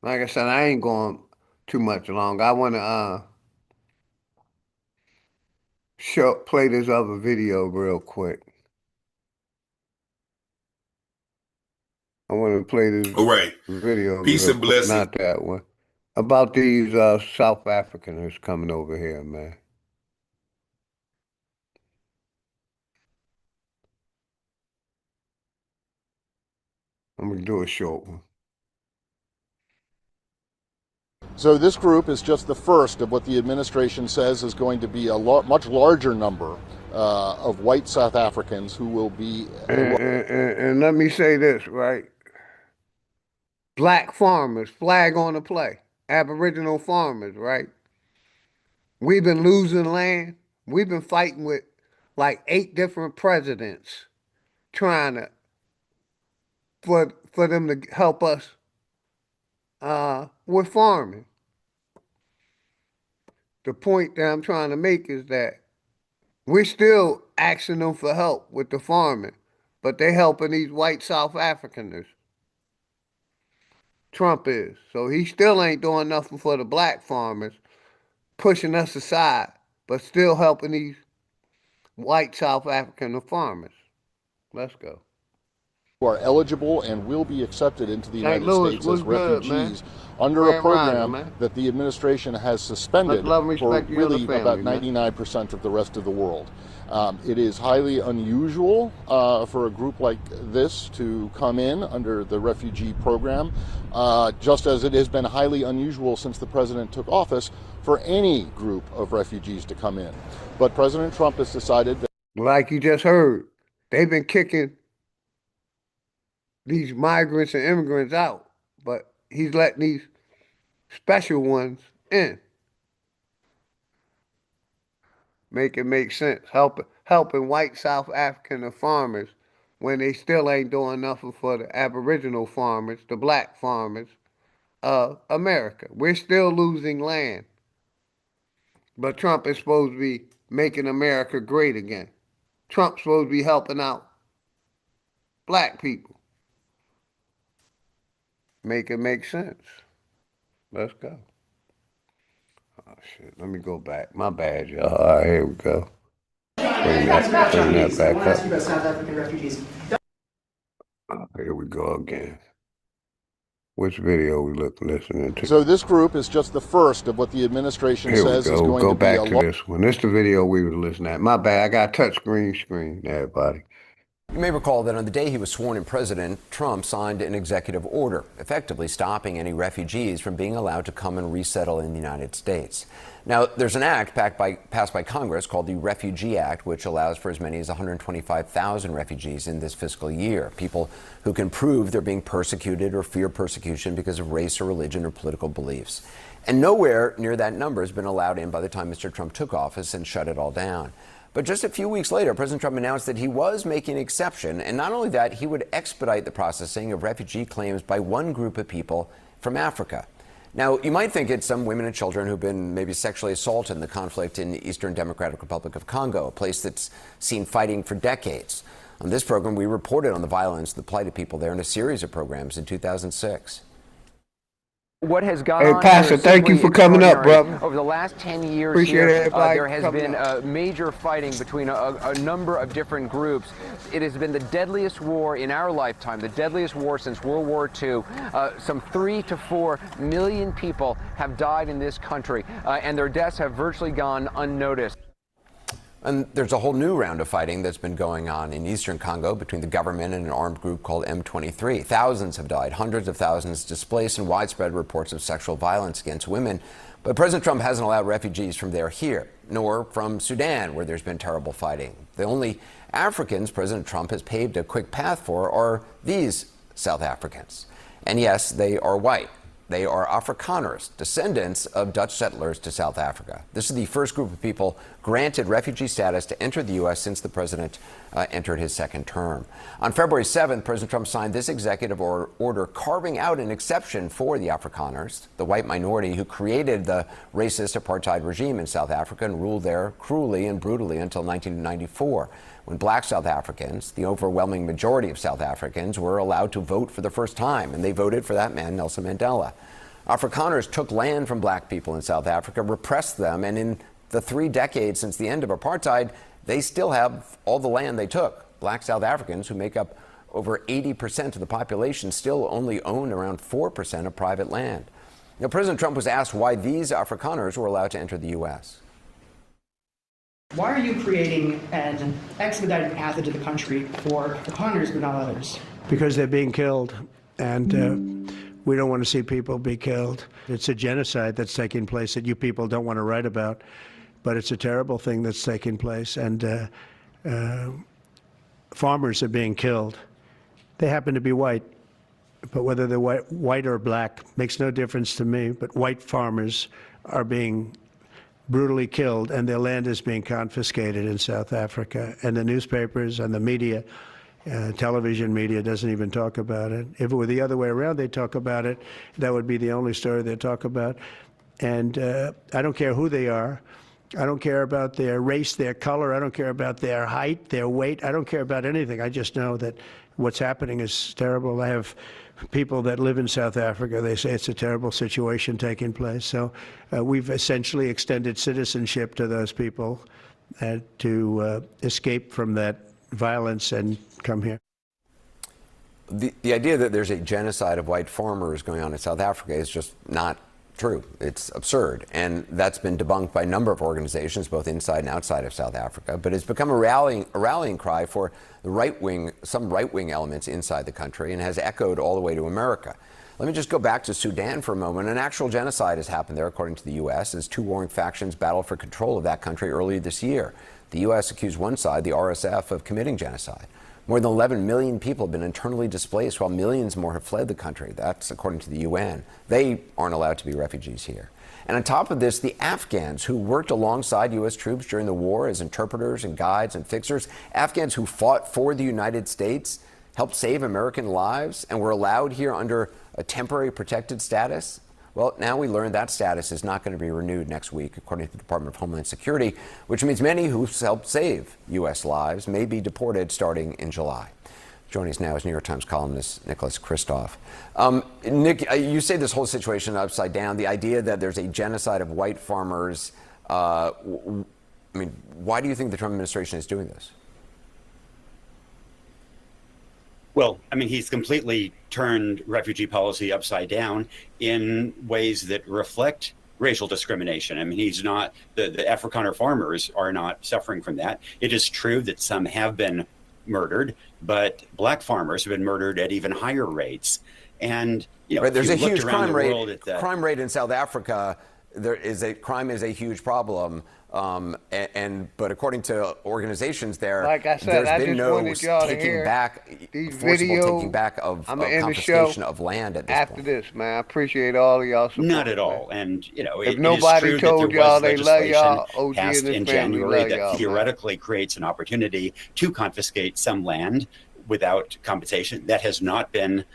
Like I said, I ain't going too much long. I want to play this other video real quick. I want to play this video. Peace and blessings. Not that one. About these South Africans coming over here, man. I'm going to do a short one. So this group is just the first of what the administration says is going to be a much larger number of white South Africans who will be... And let me say this, right? Black farmers, flag on the play. Aboriginal farmers, right? We've been losing land. We've been fighting with like 8 different presidents trying to, for them to help us with farming. The point that I'm trying to make is that we're still asking them for help with the farming, but they helping these white South Africans. Trump is. So he still ain't doing nothing for the black farmers, pushing us aside, but still helping these white South African farmers. Let's go. Who are eligible and will be accepted into the United Louis, States as refugees under a program that the administration has suspended for really about 99% of the rest of the world. It is highly unusual for a group like this to come in under the refugee program, just as it has been highly unusual since the president took office for any group of refugees to come in. But President Trump has decided that... Like you just heard, they've been kicking these migrants and immigrants out, but he's letting these special ones in. Make it make sense. Helping white South African farmers when they still ain't doing nothing for the Aboriginal farmers, the black farmers of America. We're still losing land. But Trump is supposed to be making America great again. Trump's supposed to be helping out black people. Make it make sense. Let's go. Oh, shit. Let me go back. My bad, y'all. All right, here we go. Bring that back up. South African refugees. Oh, here we go again. Which video we listening to? So this group is just the first of what the administration says is going to be back to this one. This is the video we were listening at. My bad. I got touchscreen screen, everybody. You may recall that on the day he was sworn in, President Trump signed an executive order, effectively stopping any refugees from being allowed to come and resettle in the United States. Now, there's an act passed by Congress called the Refugee Act, which allows for as many as 125,000 refugees in this fiscal year, people who can prove they're being persecuted or fear persecution because of race or religion or political beliefs. And nowhere near that number has been allowed in by the time Mr. Trump took office and shut it all down. But just a few weeks later, President Trump announced that he was making an exception, and not only that, he would expedite the processing of refugee claims by one group of people from Africa. Now, you might think it's some women and children who've been maybe sexually assaulted in the conflict in the Eastern Democratic Republic of Congo, a place that's seen fighting for decades. On this program, we reported on the violence that plighted people there in a series of programs in 2006. What has gone on? Hey, Pastor, thank you for coming up, brother. Over the last 10 years Appreciate here, everybody there has been major fighting between a number of different groups. It has been the deadliest war in our lifetime, the deadliest war since World War II. Some 3 to 4 million people have died in this country, and their deaths have virtually gone unnoticed. And there's a whole new round of fighting that's been going on in eastern Congo between the government and an armed group called M23. Thousands have died, hundreds of thousands displaced, and widespread reports of sexual violence against women. But President Trump hasn't allowed refugees from there here, nor from Sudan, where there's been terrible fighting. The only Africans President Trump has paved a quick path for are these South Africans. And yes, they are white. They are Afrikaners, descendants of Dutch settlers to South Africa. This is the first group of people granted refugee status to enter the U.S. since the president entered his second term. On February 7th, President Trump signed this executive order carving out an exception for the Afrikaners, the white minority who created the racist apartheid regime in South Africa and ruled there cruelly and brutally until 1994. When black South Africans, the overwhelming majority of South Africans, were allowed to vote for the first time, and they voted for that man, Nelson Mandela. Afrikaners took land from black people in South Africa, repressed them, and in the 3 decades since the end of apartheid, they still have all the land they took. Black South Africans, who make up over 80% of the population, still only own around 4% of private land. Now, President Trump was asked why these Afrikaners were allowed to enter the U.S. Why are you creating an expedited path into the country for Afrikaners but not others? Because they're being killed, and we don't want to see people be killed. It's a genocide that's taking place that you people don't want to write about, but it's a terrible thing that's taking place, and farmers are being killed. They happen to be white, but whether they're white or black makes no difference to me, but white farmers are being brutally killed, and their land is being confiscated in South Africa. And the newspapers and the media, television media, doesn't even talk about it. If it were the other way around, they'd talk about it. That would be the only story they'd talk about. And I don't care who they are. I don't care about their race, their color. I don't care about their height, their weight. I don't care about anything. I just know that what's happening is terrible. I have people that live in South Africa. They say it's a terrible situation taking place. So we've essentially extended citizenship to those people to escape from that violence and come here. The idea that there's a genocide of white farmers going on in South Africa is just not true. It's absurd. And that's been debunked by a number of organizations, both inside and outside of South Africa. But it's become a rallying cry for the some right-wing elements inside the country, and has echoed all the way to America. Let me just go back to Sudan for a moment. An actual genocide has happened there, according to the U.S., as 2 warring factions battled for control of that country earlier this year. The U.S. accused one side, the RSF, of committing genocide. More than 11 million people have been internally displaced, while millions more have fled the country. That's according to the UN. They aren't allowed to be refugees here. And on top of this, the Afghans who worked alongside U.S. troops during the war as interpreters and guides and fixers, Afghans who fought for the United States, helped save American lives, and were allowed here under a temporary protected status. Well, now we learn that status is not going to be renewed next week, according to the Department of Homeland Security, which means many who helped save U.S. lives may be deported starting in July. Joining us now is New York Times columnist Nicholas Kristof. Nick, you say this whole situation upside down. The idea that there's a genocide of white farmers. I mean, why do you think the Trump administration is doing this? Well, I mean, he's completely turned refugee policy upside down in ways that reflect racial discrimination. I mean, he's not, the Afrikaner farmers are not suffering from that. It is true that some have been murdered, but black farmers have been murdered at even higher rates. And, you know, right, there's a huge crime rate in South Africa. Crime is a huge problem. But according to organizations there, like I said, there's been no taking back of confiscation of land at this after point. This, man. I appreciate all of y'all support. Not at all. And, you know, if nobody told y'all they love y'all, OG passed and in his family January love that y'all, theoretically creates an opportunity to confiscate some land without compensation. That has not been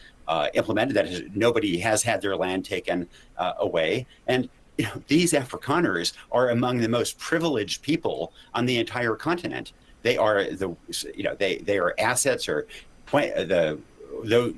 implemented. Nobody has had their land taken away. And you know, these Afrikaners are among the most privileged people on the entire continent. They are they are assets, or the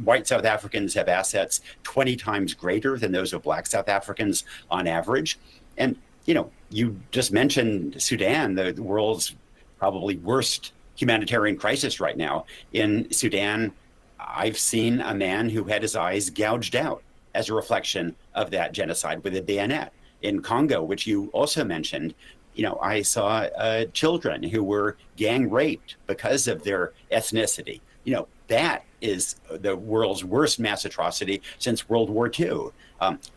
white South Africans have assets 20 times greater than those of black South Africans on average. And, you know, you just mentioned Sudan, the world's probably worst humanitarian crisis right now. In Sudan, I've seen a man who had his eyes gouged out as a reflection of that genocide with a bayonet. In Congo, which you also mentioned, you know, I saw children who were gang raped because of their ethnicity. You know, that is the world's worst mass atrocity since World War II.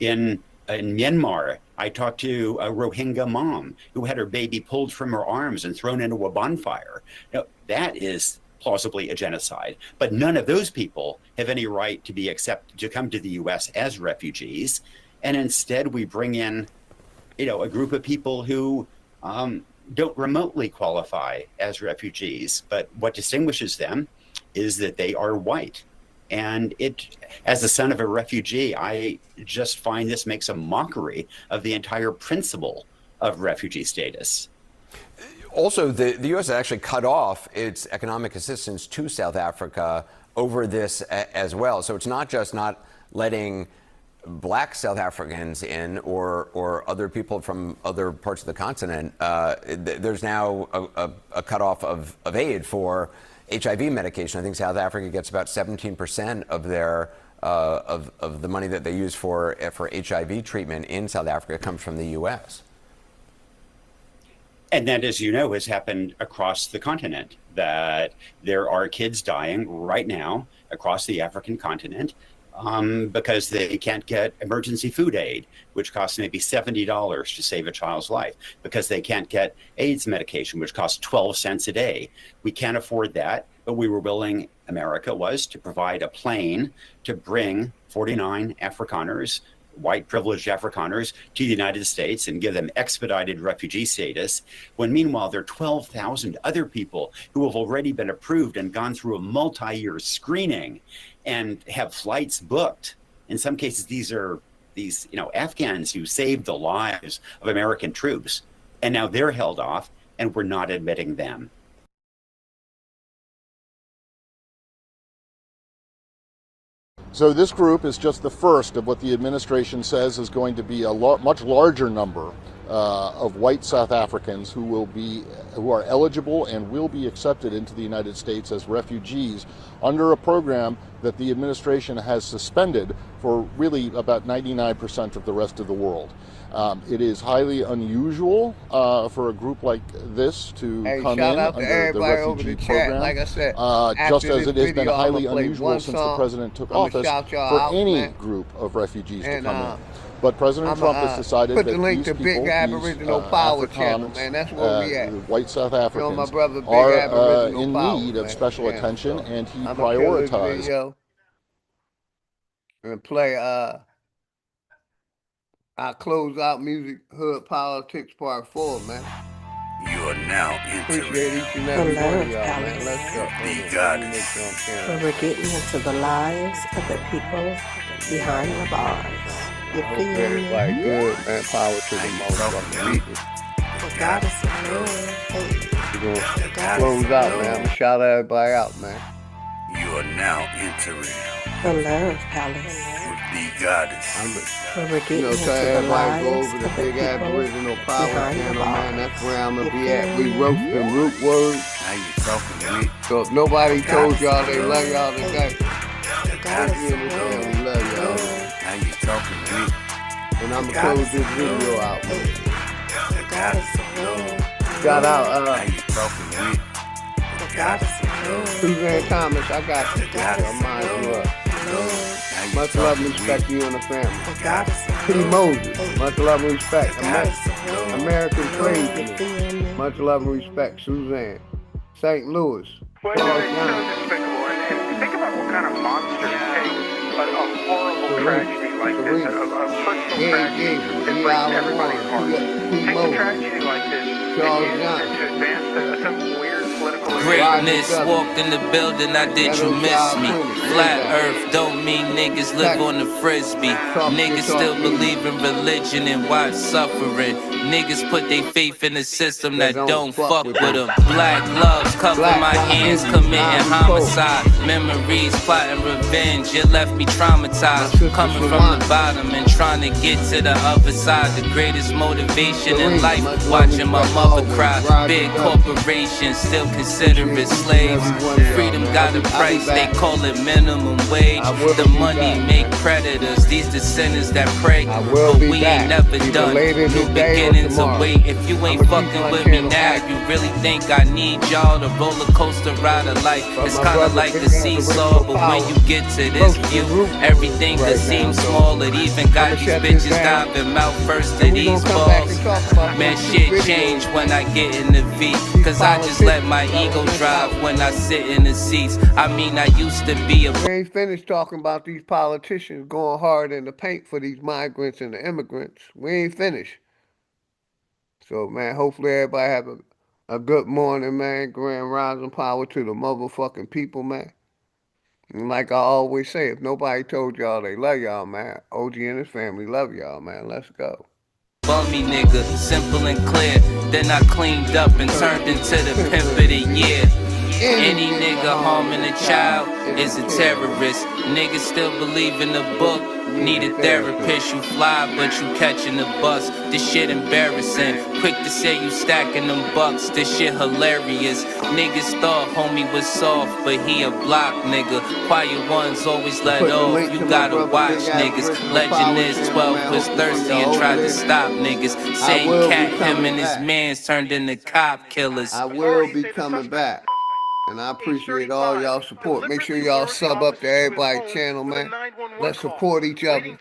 In in Myanmar, I talked to a Rohingya mom who had her baby pulled from her arms and thrown into a bonfire. Now, that is plausibly a genocide, but none of those people have any right to be accepted to come to the U.S. as refugees. And instead, we bring in, a group of people who don't remotely qualify as refugees. But what distinguishes them is that they are white. And as the son of a refugee, I just find this makes a mockery of the entire principle of refugee status. Also, the U.S. actually cut off its economic assistance to South Africa over this as well. So it's not just not letting black South Africans in or other people from other parts of the continent. There's now a cutoff of aid for HIV medication. I think South Africa gets about 17% of their of the money that they use for HIV treatment in South Africa comes from the U.S. And that, as you know, has happened across the continent, that there are kids dying right now across the African continent because they can't get emergency food aid, which costs maybe $70 to save a child's life, because they can't get AIDS medication, which costs 12 cents a day. We can't afford that, but we were willing, America was, to provide a plane to bring 49 Afrikaners, white privileged Afrikaners, to the United States and give them expedited refugee status, when meanwhile there are 12,000 other people who have already been approved and gone through a multi-year screening and have flights booked. In some cases, these Afghans who saved the lives of American troops, and now they're held off, and we're not admitting them. So this group is just the first of what the administration says is going to be a much larger number of white South Africans who are eligible and will be accepted into the United States as refugees under a program that the administration has suspended for really about 99% of the rest of the world. It is highly unusual for a group like this to come in under the refugee program, like I said, just as it has been highly unusual since the president took office for any group of refugees to come in. But President Trump has decided that these people, these Afrikaners, white South Africans, are in need of special attention, and he prioritized. And play our closeout music, Hood Politics Part 4, man. You are now entering Appreciate each and every one of y'all, man. Let's go. Where we're getting into the lives of the people behind the bars. You feel me? Everybody good, man. Power to the motherfucking people. God is so good. We're gonna close out, man. I'm gonna shout everybody out, man. You are now entering the Love Palace. The goddess. Where we're getting into tell the everybody go lives over the of the big people Aboriginal Power behind the channel, man. bars. That's where I'm gonna be at. We roasting root words. Now you talking to me. So if nobody told y'all they love y'all today, God is we understand we love y'all. Now you talking to me. And I'm gonna close this video out, man. God is so good. Shout out, Now you talking to me. God is so good. Suzanne Thomas, I got you. I'll mind you up. Much love and respect to you and the family. P. Moses, much love and respect. American Trade Union, much love and respect. Suzanne. St. Louis. Well, it's so despicable. And think about what kind of monster takes a horrible tragedy like this, a personal tragedy that breaks everybody's heart. Takes a tragedy like this and uses it to advance some weird political Greatness walked in the building, I did you miss me? Flat earth don't mean niggas live on the frisbee. Niggas still believe in religion and watch suffering. Niggas put their faith in a system that don't fuck with them. Black gloves cover my hands, committing homicide. Memories plotting revenge, you left me traumatized. Coming from the bottom and trying to get to the other side. The greatest motivation in life, watching my mother cry. Big corporations still consider it slaves. Freedom got a price, they call it minimum wage. The money make predators, these descendants that pray. But we ain't never done. New beginnings await. If you ain't fucking with me now, you really think I need y'all to roller coaster ride of life? It's kinda like a seesaw, but when you get to this view, everything that seems small, it even got these bitches diving mouth first to these balls. Man, shit changed when I get in the V, cause I just let my ego drive when I sit in the seats. I mean, I used to be a... We ain't finished talking about these politicians going hard in the paint for these migrants and the immigrants. We ain't finished. So, man, hopefully everybody have a good morning, man. Grand rising power to the motherfucking people, man. And like I always say, if nobody told y'all they love y'all, man, OG and his family love y'all, man. Let's go. Bummy nigga, simple and clear. Then I cleaned up and turned into the pimp of the year. Any nigga harming a child is a terrorist. Niggas still believe in the book. Need a therapist. You fly, but you catching the bus. This shit embarrassing. Quick to say you stacking them bucks. This shit hilarious. Niggas thought homie was soft, but he a block nigga. Quiet ones always let off. You gotta watch niggas. Legend is 12 was thirsty and tried to stop niggas. Same cat, him and his mans turned into cop killers. I will be coming back. And I appreciate all y'all support. Make sure y'all sub up to everybody's channel, man. Let's support each other.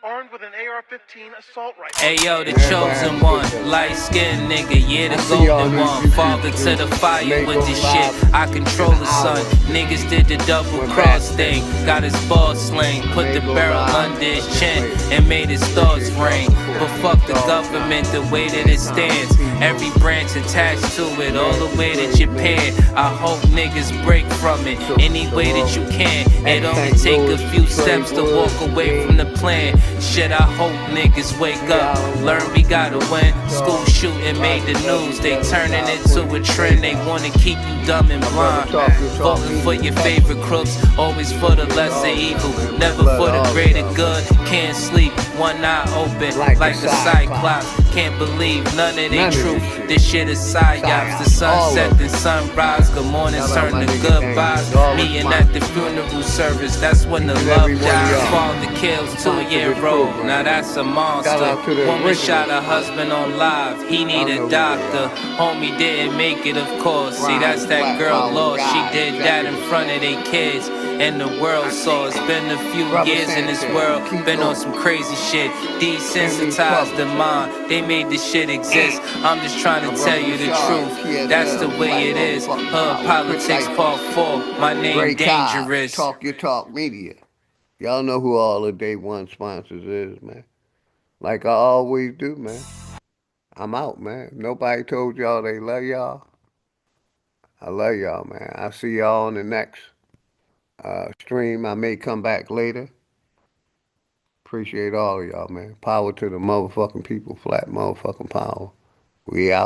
Armed with an AR-15 assault rifle. Hey yo, the chosen one, light skinned nigga, yeah, the golden one. Father to the fire with this shit, I control the sun. Niggas did the double cross thing, got his ball sling, put the barrel under his chin and made his thoughts ring. But fuck the government the way that it stands. Every branch attached to it, all the way to Japan. I hope niggas break from it any way that you can. It only take a few steps to walk away from the plan. Shit, I hope niggas wake up, learn we gotta win. School shooting made the news, they turning it to a trend. They wanna keep you dumb and blind. Voting for your favorite crooks, always for the lesser evil, never for the greater good. Can't sleep, one eye open like the Cyclops. Can't believe none of they truth, this shit is psyops. The sunset and sunrise, good mornings turn to goodbyes. Meeting at the funeral service, that's when the love dies. Father kills 2-year-old, now that's a monster. Woman shot her husband on live, he need a doctor. Homie didn't make it, of course. See, that's that girl lost, she did that in front of their kids. And the world saw it's been a few years in this world, been on some crazy shit. Desensitized the mind, they made this shit exist. I'm just trying to tell you the truth, that's the way it is. Hood Politics Part 4, my name Dangerous. Talk Your Talk Media. Y'all know who all the day one sponsors is, man. Like I always do, man. I'm out, man. Nobody told y'all they love y'all. I love y'all, man. I'll see y'all on the next stream. I may come back later. Appreciate all of y'all, man. Power to the motherfucking people. Flat motherfucking power. We out.